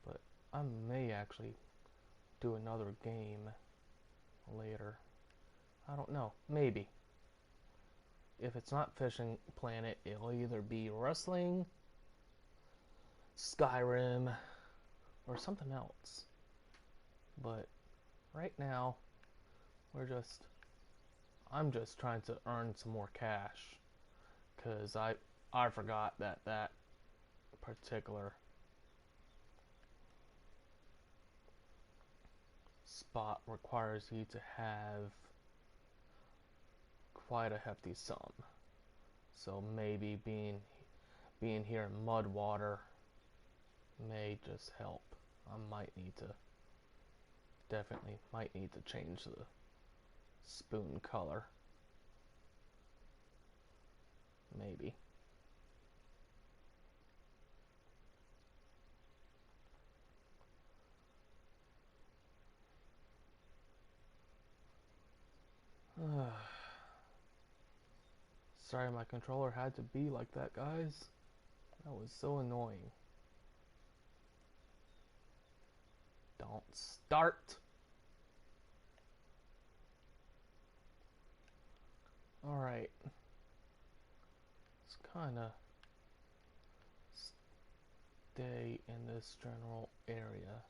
A: but I may actually do another game later. I don't know. Maybe. If it's not Fishing Planet, it'll either be wrestling, Skyrim, or something else. But right now, I'm just trying to earn some more cash, cause I forgot that particular spot requires you to have quite a hefty sum. So maybe being here in Mudwater may just help. I definitely might need to change the spoon color. Maybe. Sorry my controller had to be like that, guys. That was so annoying. Don't start. Alright. Let's kinda stay in this general area.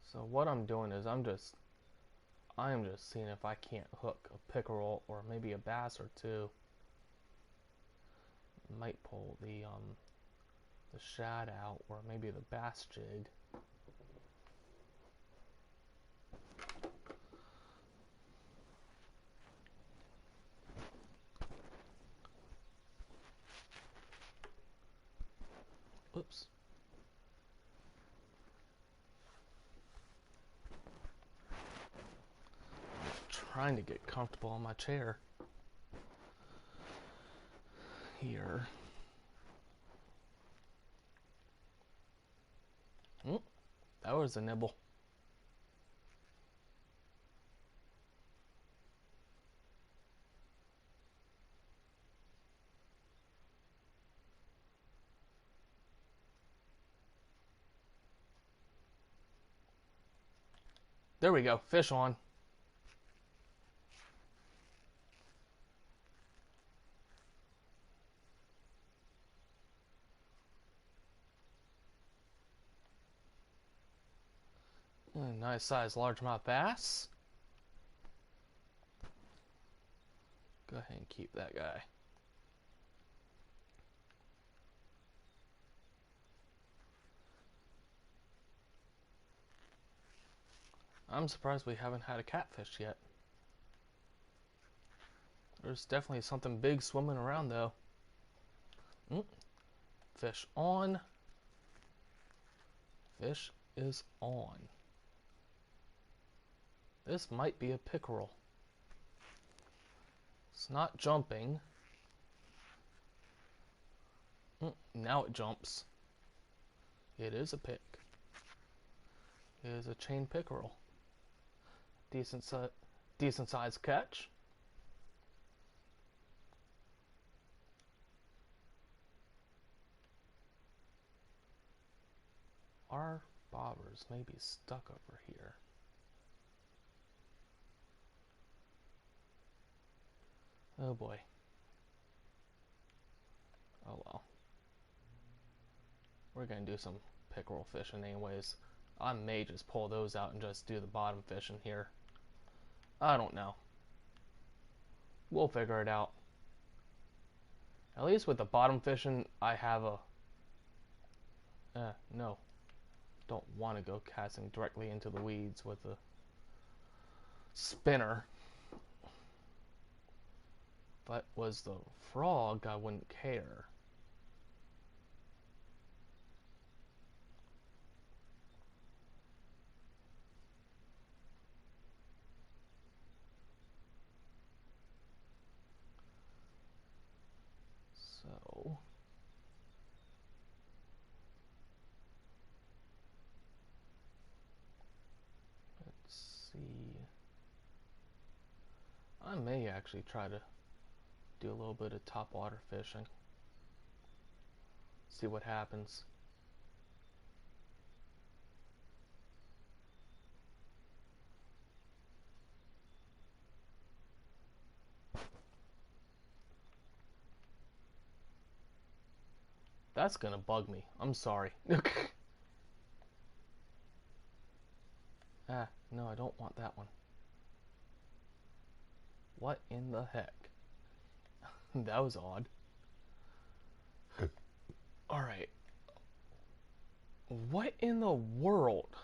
A: So what I'm doing is I am just seeing if I can't hook a pickerel or maybe a bass or two. Might pull the shad out or maybe the bass jig. Oops. Trying to get comfortable on my chair here. That was a nibble. There we go. Fish on. Nice size largemouth bass. Go ahead and keep that guy. I'm surprised we haven't had a catfish yet. There's definitely something big swimming around though. Fish on. Fish is on. This might be a pickerel. It's not jumping. Now it jumps. It is a pick. It is a chain pickerel. Decent sized catch. Our bobbers may be stuck over here. Oh boy. Oh well. We're gonna do some pickerel fishing anyways. I may just pull those out and just do the bottom fishing here. I don't know. We'll figure it out. At least with the bottom fishing, I have a... no. Don't want to go casting directly into the weeds with a spinner. If that was the frog, I wouldn't care. So... let's see... I may actually try to do a little bit of topwater fishing. See what happens. That's gonna bug me. I'm sorry. No, I don't want that one. What in the heck? That was odd. Alright. What in the world?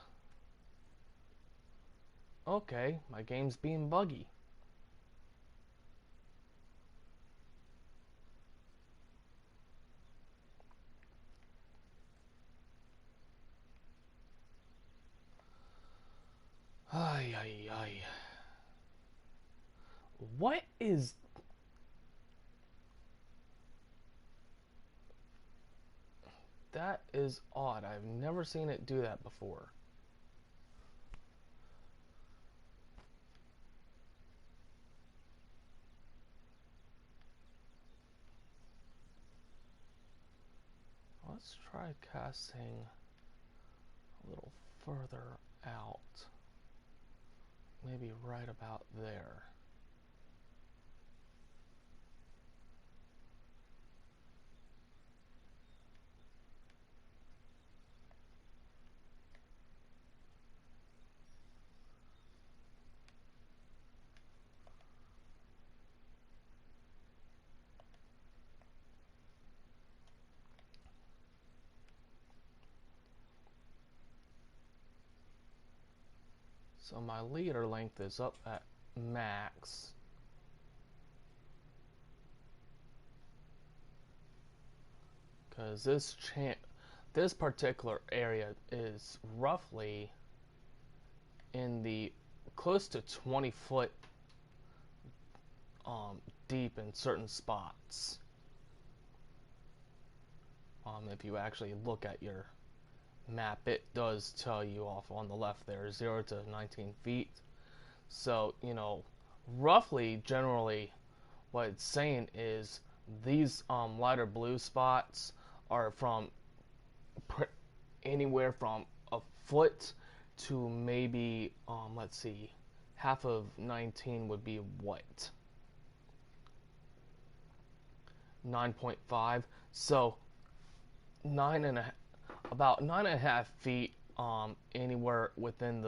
A: Okay, my game's being buggy. Ay, ay, ay. What is... that is odd. I've never seen it do that before. Let's try casting a little further out. Maybe right about there. So my leader length is up at max. Because this particular area is roughly in the close to 20-foot deep in certain spots. If you actually look at your map, it does tell you off on the left there 0 to 19 feet. So, you know, roughly, generally, what it's saying is these lighter blue spots are from anywhere from a foot to maybe, let's see, half of 19 would be what? 9.5. So, about 9.5 feet, anywhere within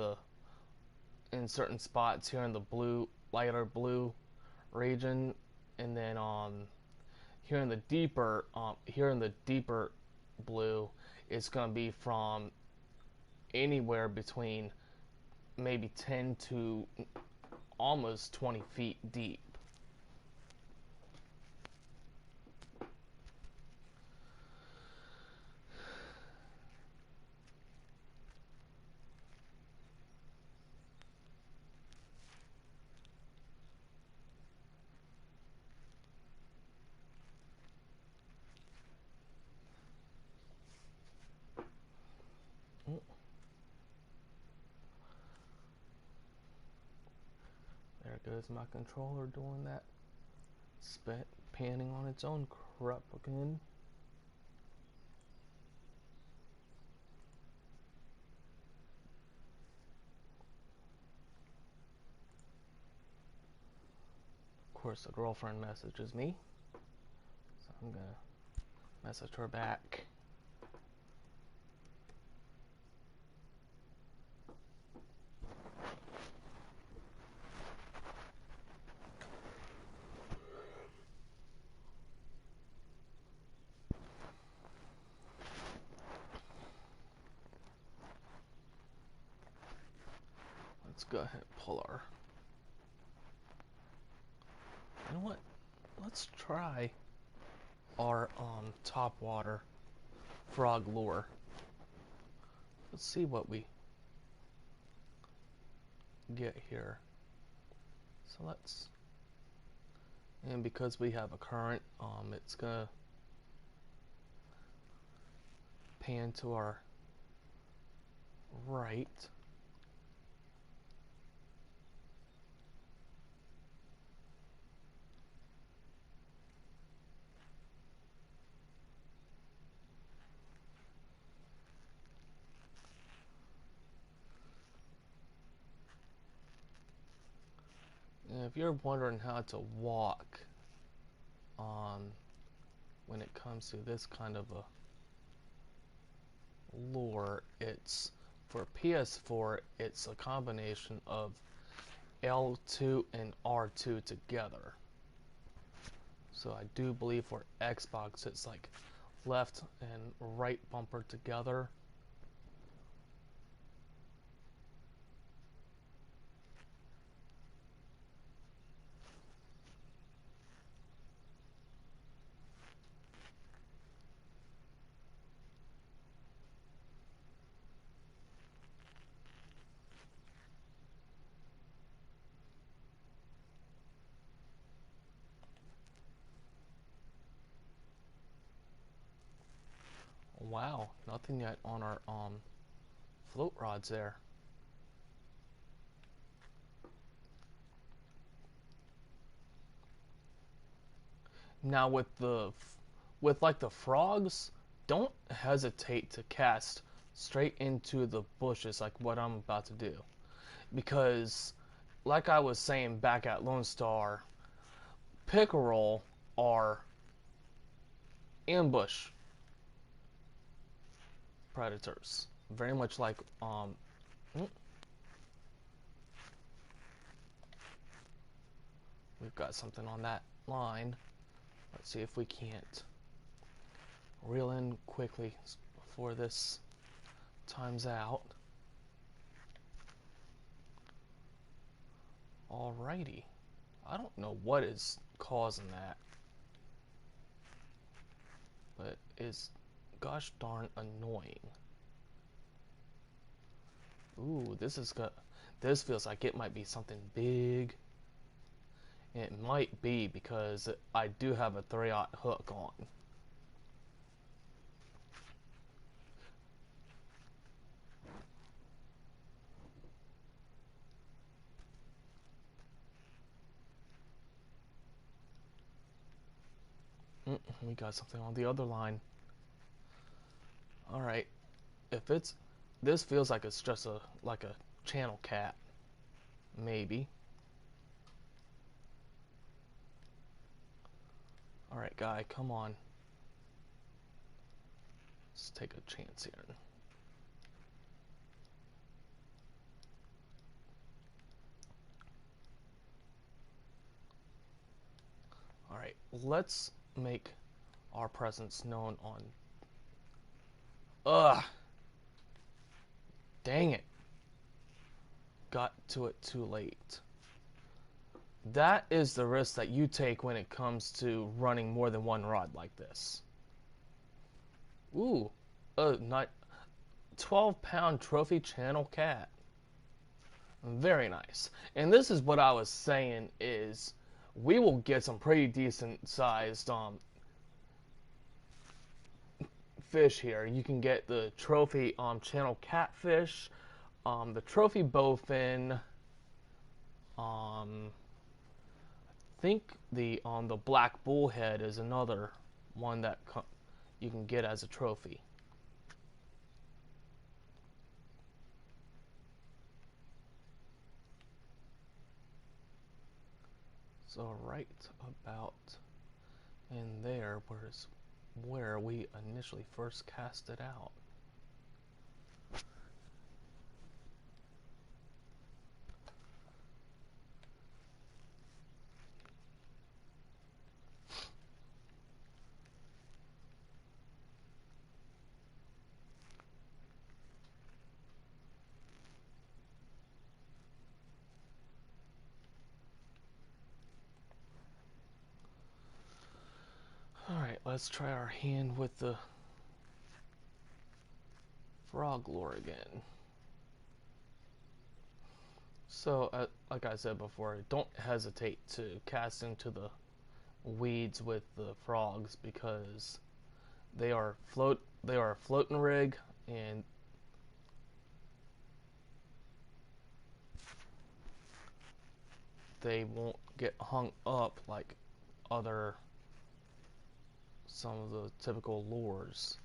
A: in certain spots here in the blue, lighter blue region, and then here in the deeper blue, it's gonna be from anywhere between maybe 10 to almost 20 feet deep. There goes my controller doing that panning on its own crap again. course, the girlfriend messages me, so I'm gonna message her back. Let's go ahead and pull our. You know what? Let's try our top water frog lure. Let's see what we get here. So let's, and because we have a current, it's gonna pan to our right. And if you're wondering how to walk when it comes to this kind of a lure, it's for PS4, it's a combination of L2 and R2 together. So I do believe for Xbox it's like left and right bumper together. Wow, nothing yet on our float rods there. Now with like the frogs, don't hesitate to cast straight into the bushes like what I'm about to do, because like I was saying back at Lone Star, pickerel are ambush predators, very much like we've got something on that line. Let's see if we can't reel in quickly before this times out. Alrighty. I don't know what is causing that, but it's gosh darn annoying. Ooh, this feels like it might be something big. It might be because I do have a 3/0 hook on. We got something on the other line. Alright, if it's, this feels like it's just like a channel cat. Maybe. Alright, guy, come on. Let's take a chance here. Alright, let's make our presence known on... Ugh! Dang it. Got to it too late. That is the risk that you take when it comes to running more than one rod like this. Ooh, not 12-pound trophy channel cat. Very nice. And this is what I was saying is we will get some pretty decent sized fish here. You can get the trophy channel catfish, the trophy bowfin, I think the black bullhead is another one that you can get as a trophy. So right about in there where we initially first cast it out. Alright, let's try our hand with the frog lure again. So, like I said before, don't hesitate to cast into the weeds with the frogs because they are a floating rig, and they won't get hung up like other some of the typical lures.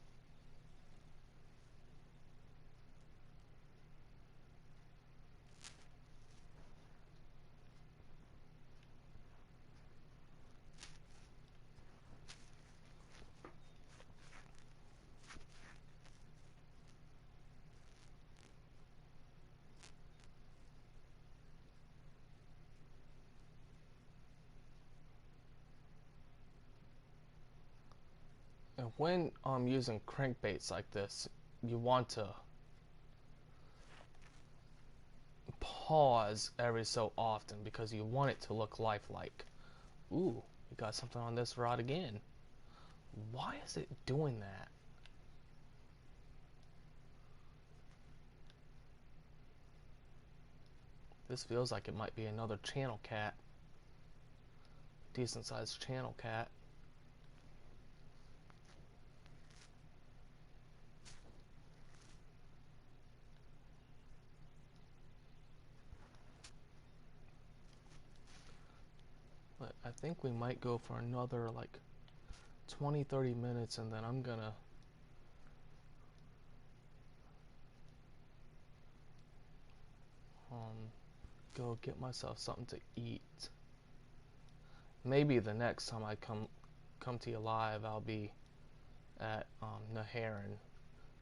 A: And when I'm using crankbaits like this, you want to pause every so often because you want it to look lifelike. Ooh, we got something on this rod again. Why is it doing that? This feels like it might be another channel cat. Decent sized channel cat. But I think we might go for another like 20-30 minutes, and then I'm gonna go get myself something to eat. Maybe the next time I come to you live, I'll be at Naharan.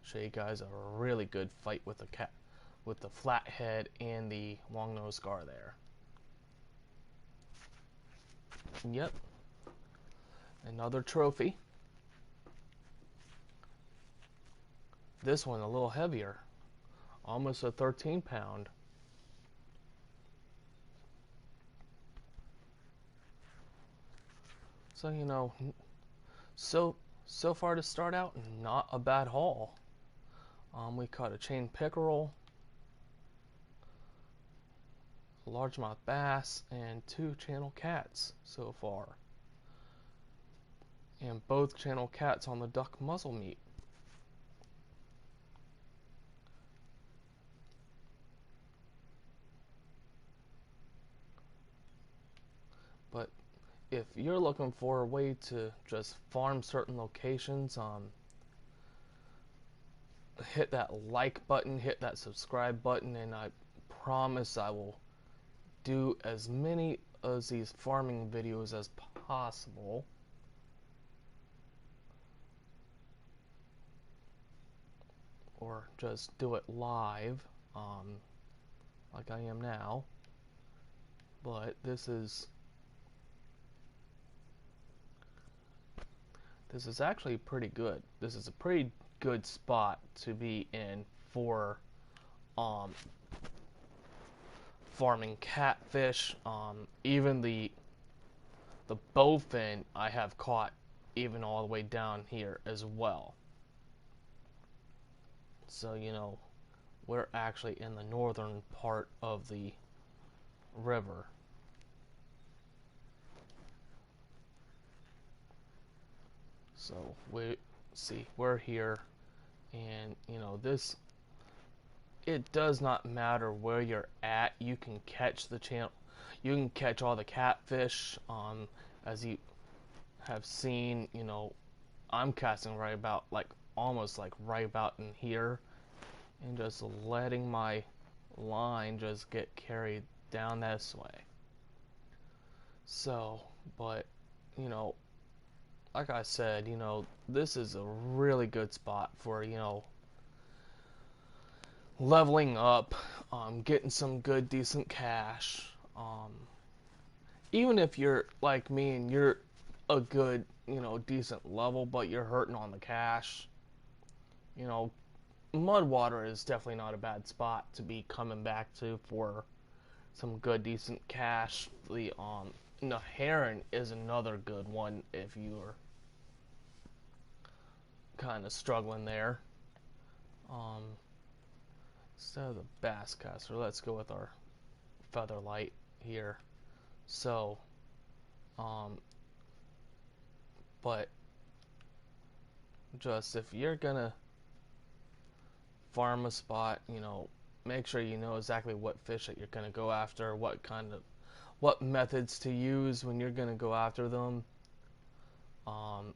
A: Show you guys a really good fight with the cat, with the flathead and the long-nosed gar there. Yep, another trophy. This one a little heavier, almost a 13-pound. So you know, so far to start out, not a bad haul. We caught a chain pickerel, a largemouth bass, and 2 channel cats so far. And both channel cats on the duck muzzle meat. But if you're looking for a way to just farm certain locations, hit that like button, hit that subscribe button, and I promise I will do as many of these farming videos as possible. Or just do it live, like I am now. But this is actually pretty good. This is a pretty good spot to be in for farming catfish. Even the bowfin I have caught even all the way down here as well. So you know, we're actually in the northern part of the river. So we're here, and you know, this, it does not matter where you're at, you can catch the channel, you can catch all the catfish. As you have seen, you know, I'm casting right about like almost like right about in here, and just letting my line just get carried down this way. So, but, you know, like I said, this is a really good spot for, leveling up, getting some good, decent cash. Even if you're like me and you're a good, decent level, but you're hurting on the cash, you know, Mudwater is definitely not a bad spot to be coming back to for some good, decent cash. Heron is another good one if you're kind of struggling there. Um, Instead of the Basscaster, let's go with our Featherlight here. So, um, but just if you're gonna farm a spot, make sure you know exactly what fish that you're gonna go after, what methods to use when you're gonna go after them. Um,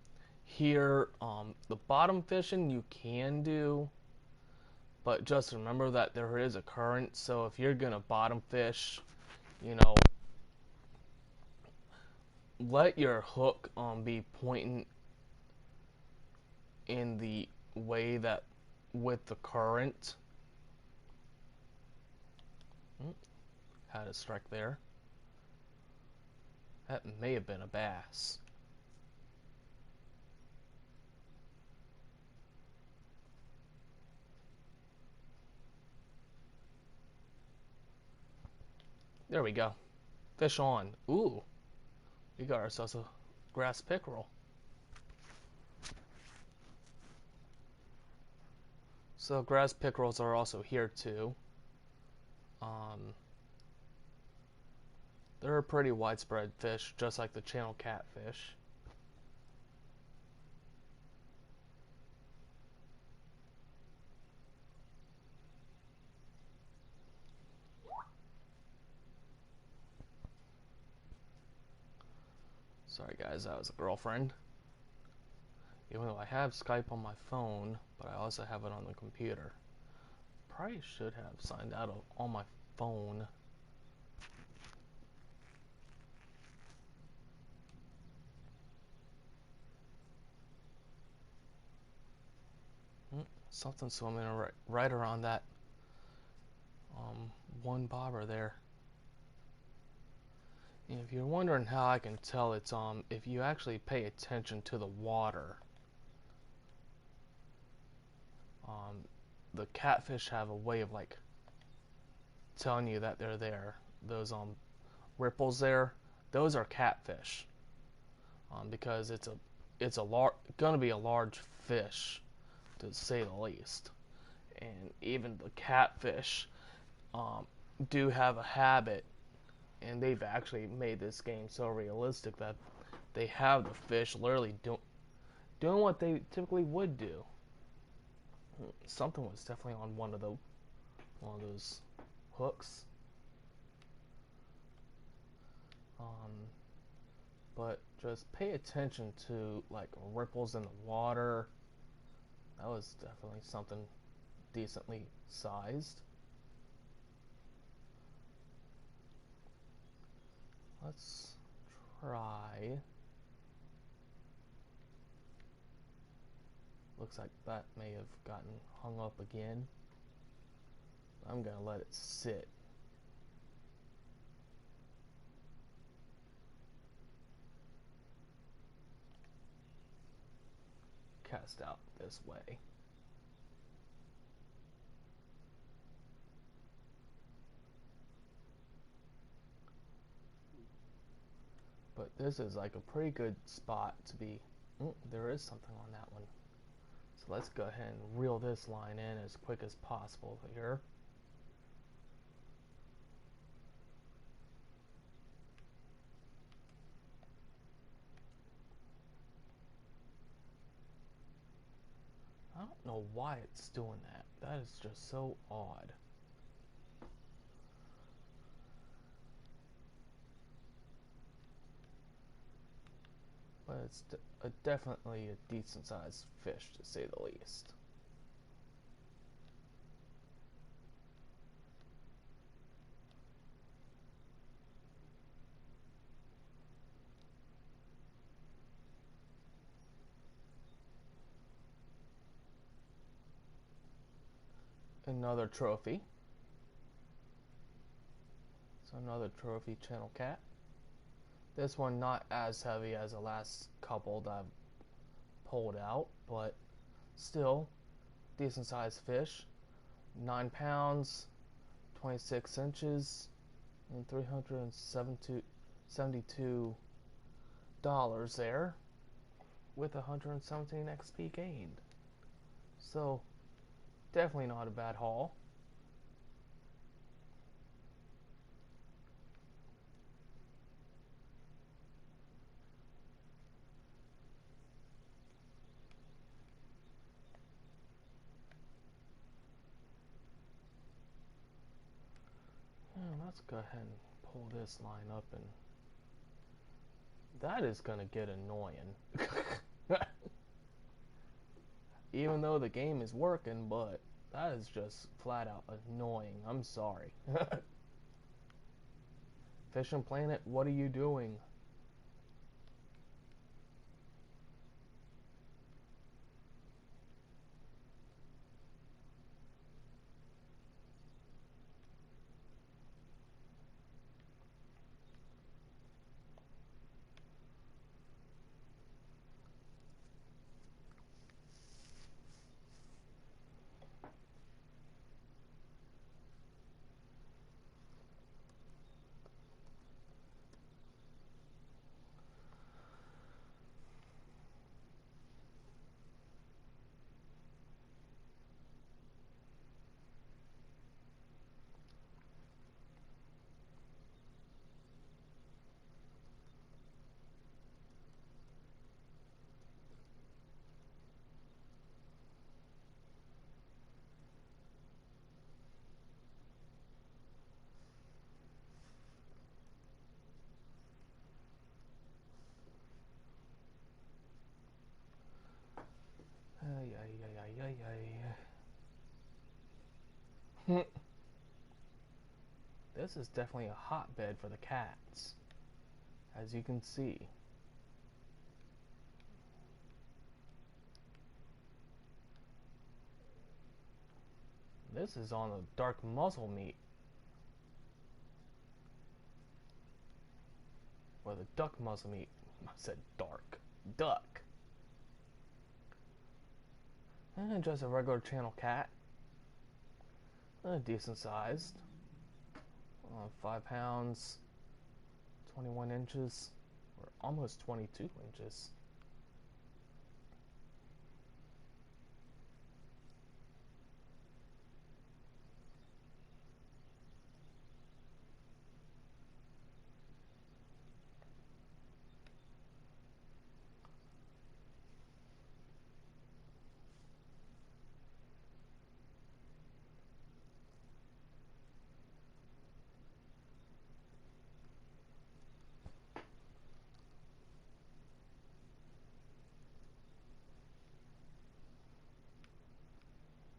A: the bottom fishing you can do, but just remember that there is a current. So if you're gonna bottom fish, you know, let your hook be pointing in the way that with the current. Had a strike there. That may have been a bass. There we go. Fish on. Ooh, we got ourselves a grass pickerel. So grass pickerels are also here too. Um, they're a pretty widespread fish, just like the channel catfish. Sorry guys, that was a girlfriend. Even though I have Skype on my phone, but I also have it on the computer. Probably should have signed out on my phone. Something swimming right around that one bobber there. And if you're wondering how I can tell, it's if you actually pay attention to the water. The catfish have a way of like telling you that they're there. Those ripples there, those are catfish. Because gonna be a large fish, to say the least. And even the catfish do have a habit, and they've actually made this game so realistic that they have the fish literally doing what they typically would do. Something was definitely on one of those hooks. But just pay attention to like ripples in the water. That was definitely something decently sized. Let's try. Looks like that may have gotten hung up again. I'm gonna let it sit. Cast out this way. But this is like a pretty good spot to be. There is something on that one. So let's go ahead and reel this line in as quick as possible here. I don't know why it's doing that. That is just so odd. But it's definitely a decent sized fish, to say the least. Another trophy. So another trophy channel cat. This one not as heavy as the last couple that I've pulled out, but still decent sized fish. 9 pounds, 26 inches, and $372 there with 117 XP gained. So definitely not a bad haul. Let's go ahead and pull this line up, and that is gonna get annoying. Even though the game is working, but that is just flat out annoying. I'm sorry. Fishing Planet, what are you doing? Ay, ay, ay, ay, ay, ay. This is definitely a hotbed for the cats, as you can see. This is on the dark muzzle meat, or the duck muzzle meat. I said dark. Duck. And just a regular channel cat. Decent sized. 5 pounds, 21 inches, or almost 22 inches.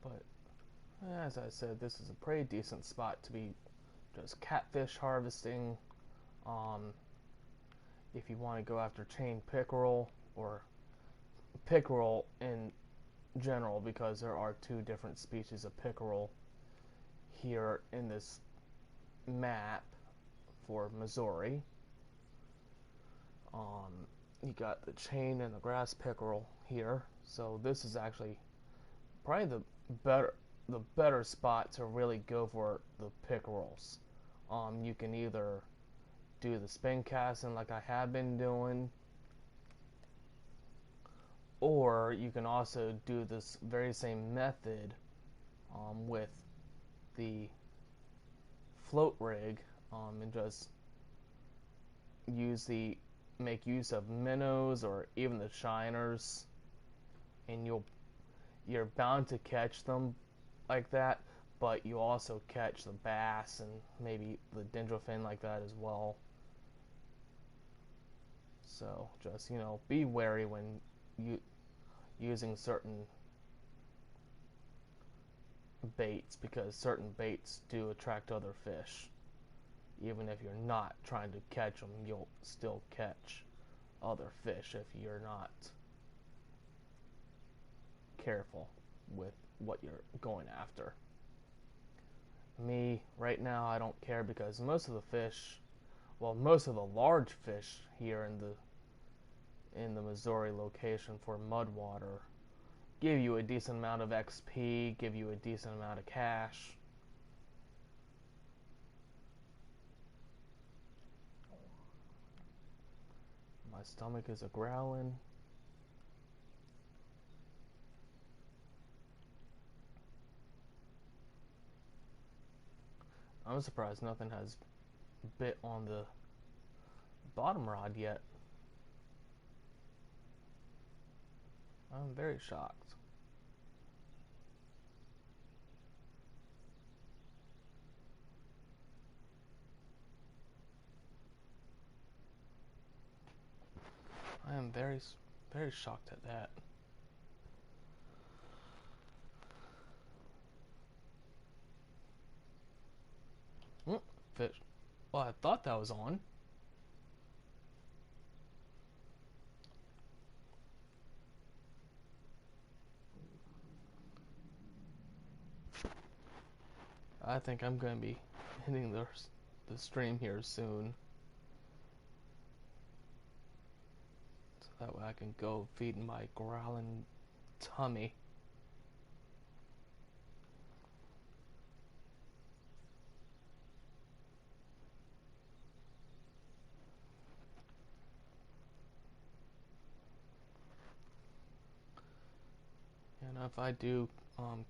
A: But as I said, this is a pretty decent spot to be just catfish harvesting. If you want to go after chain pickerel, or pickerel in general, because there are two different species of pickerel here in this map for Missouri. You got the chain and the grass pickerel here, so this is actually probably the better spot to really go for the pickerels. You can either do the spin casting like I have been doing, or you can also do this very same method with the float rig, and just make use of minnows or even the shiners, and you're bound to catch them like that, but you also catch the bass and maybe the dendrofin like that as well. So just, be wary when you using certain baits, because certain baits do attract other fish. Even if you're not trying to catch them, you'll still catch other fish if you're not careful with what you're going after. Me, right now, I don't care because most of the fish, well, most of the large fish here in the Missouri location for Mudwater give you a decent amount of XP, give you a decent amount of cash. My stomach is a growling. I'm surprised nothing has bit on the bottom rod yet. I'm very shocked. I am very shocked at that. Fish. Well, I thought that was on. I think I'm going to be hitting the stream here soon. So that way I can go feed my growling tummy. And if I do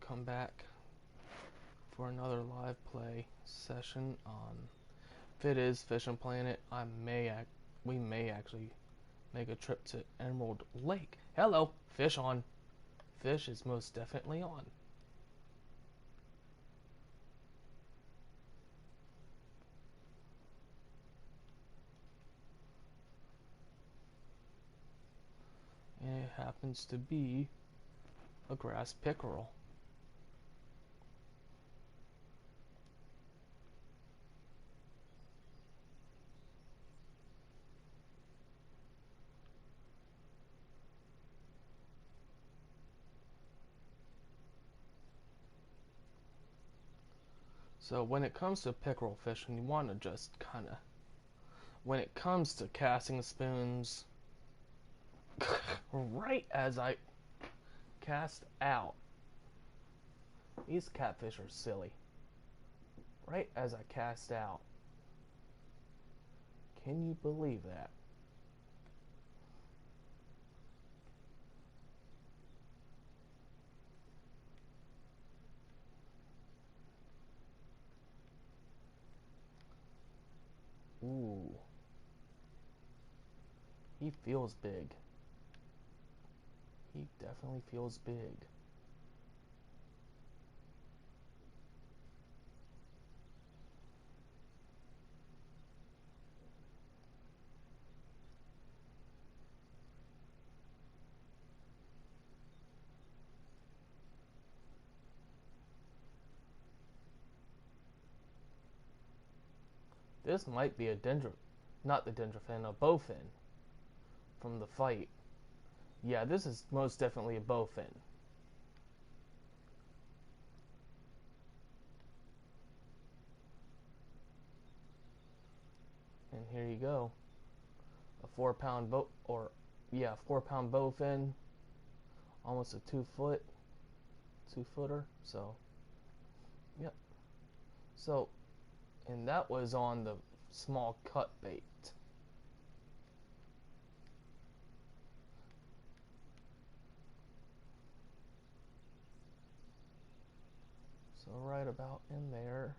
A: come back for another live play session on, if it is Fishing Planet, we may actually make a trip to Emerald Lake. Hello, fish on. Fish is most definitely on. And it happens to be a grass pickerel. So when it comes to pickerel fishing, you want to just kind of, when it comes to casting spoons, right as I cast out, these catfish are silly. Right as I cast out, can you believe that? Ooh, he feels big. He definitely feels big. This might be not the dendrofin, a bowfin from the fight. Yeah, this is most definitely a bowfin. And here you go. A 4 pound bow, or yeah, 4 pound bowfin. Almost a 2 footer. So, yep. So, and that was on the small cut bait. So right about in there.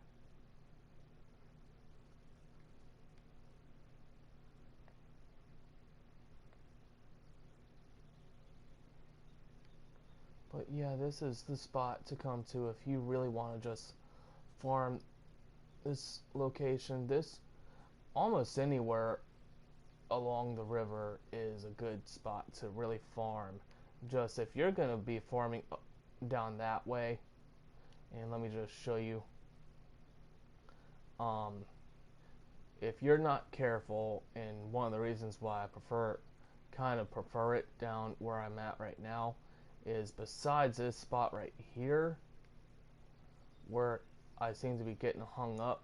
A: But yeah, this is the spot to come to if you really want to just farm this location. This almost anywhere along the river is a good spot to really farm. Just if you're going to be farming down that way, and let me just show you. Um, if you're not careful, and one of the reasons why I prefer it down where I'm at right now, is besides this spot right here, where I seem to be getting hung up,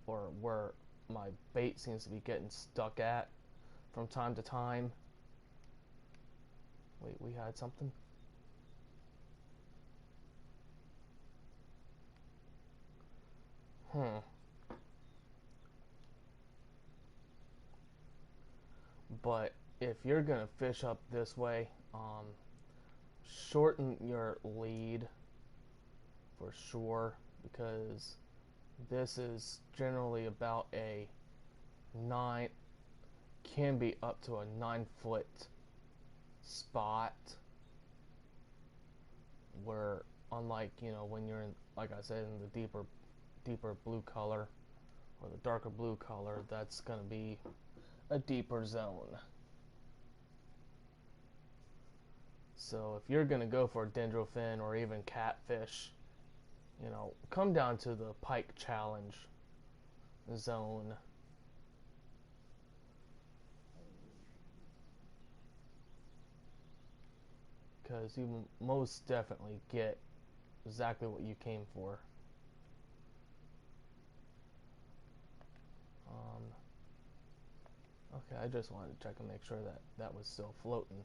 A: or where my bait seems to be getting stuck at from time to time. Wait, we had something? Hmm. But if you're gonna fish up this way, shorten your lead for sure, because this is generally about a 9, can be up to a 9 foot spot, where unlike, when you're in, like I said, in the deeper blue color or the darker blue color, that's going to be a deeper zone. So if you're going to go for dendrofin or even catfish, come down to the pike challenge zone, because you most definitely get exactly what you came for. Um, okay, I just wanted to check and make sure that that was still floating.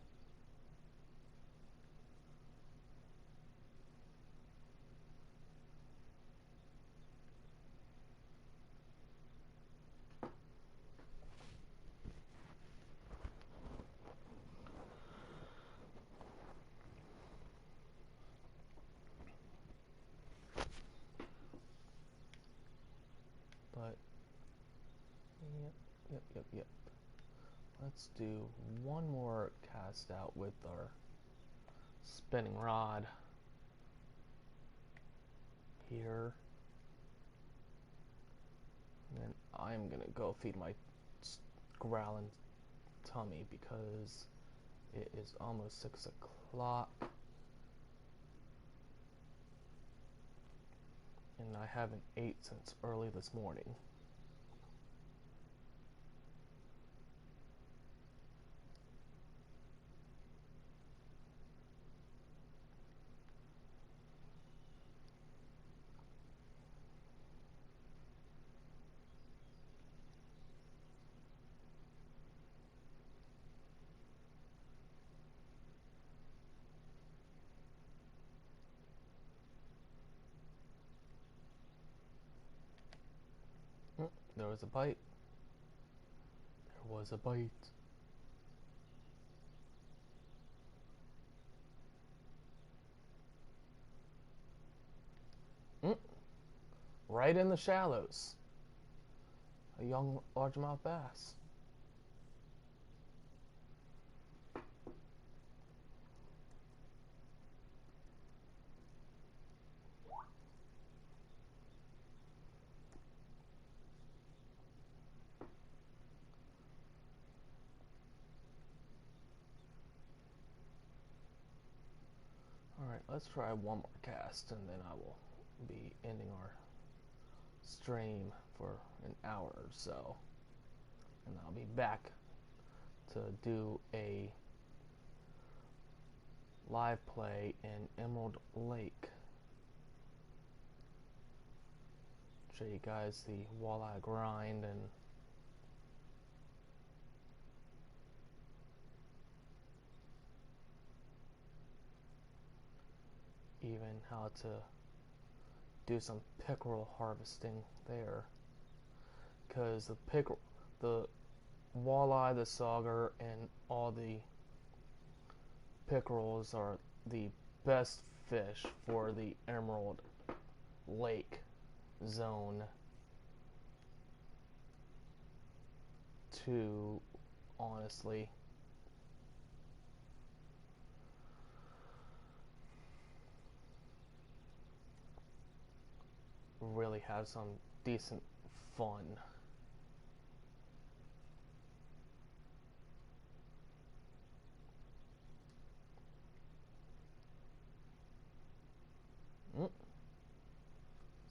A: But yep, yep, yep, yep. Let's do one more cast out with our spinning rod here. And then I'm gonna go feed my growling tummy because it is almost 6 o'clock and I haven't ate since early this morning. There was a bite. There was a bite. Mm, right in the shallows. A young largemouth bass. Alright, let's try one more cast and then I will be ending our stream for an hour or so. And I'll be back to do a live play in Emerald Lake. Show you guys the walleye grind and even how to do some pickerel harvesting there. Because the walleye, the sauger, and all the pickerels are the best fish for the Emerald Lake zone to honestly really have some decent fun. Mm,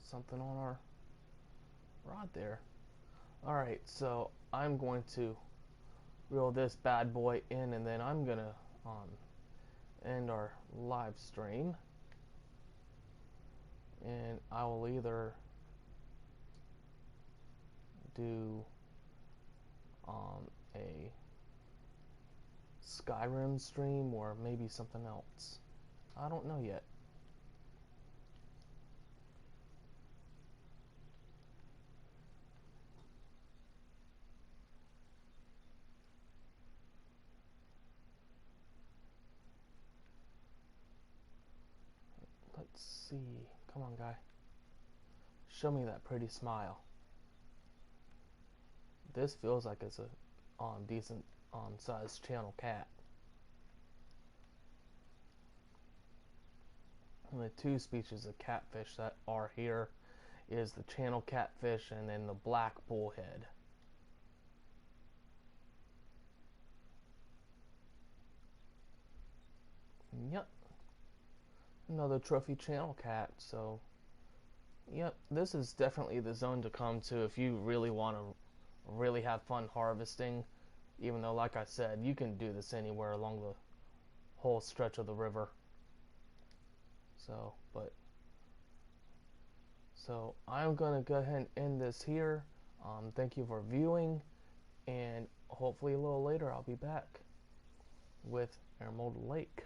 A: something on our rod there. Alright, so I'm going to reel this bad boy in and then I'm gonna end our live stream, and I will either do a Skyrim stream or maybe something else. I don't know yet. Let's see. Come on, guy. Show me that pretty smile. This feels like it's a decent sized channel cat. And the two species of catfish that are here is the channel catfish and then the black bullhead. Yep. Another trophy channel cat, so yep, this is definitely the zone to come to if you really want to really have fun harvesting. Even though, like I said, you can do this anywhere along the whole stretch of the river. So I'm gonna go ahead and end this here. Thank you for viewing, and hopefully a little later I'll be back with Emerald Lake.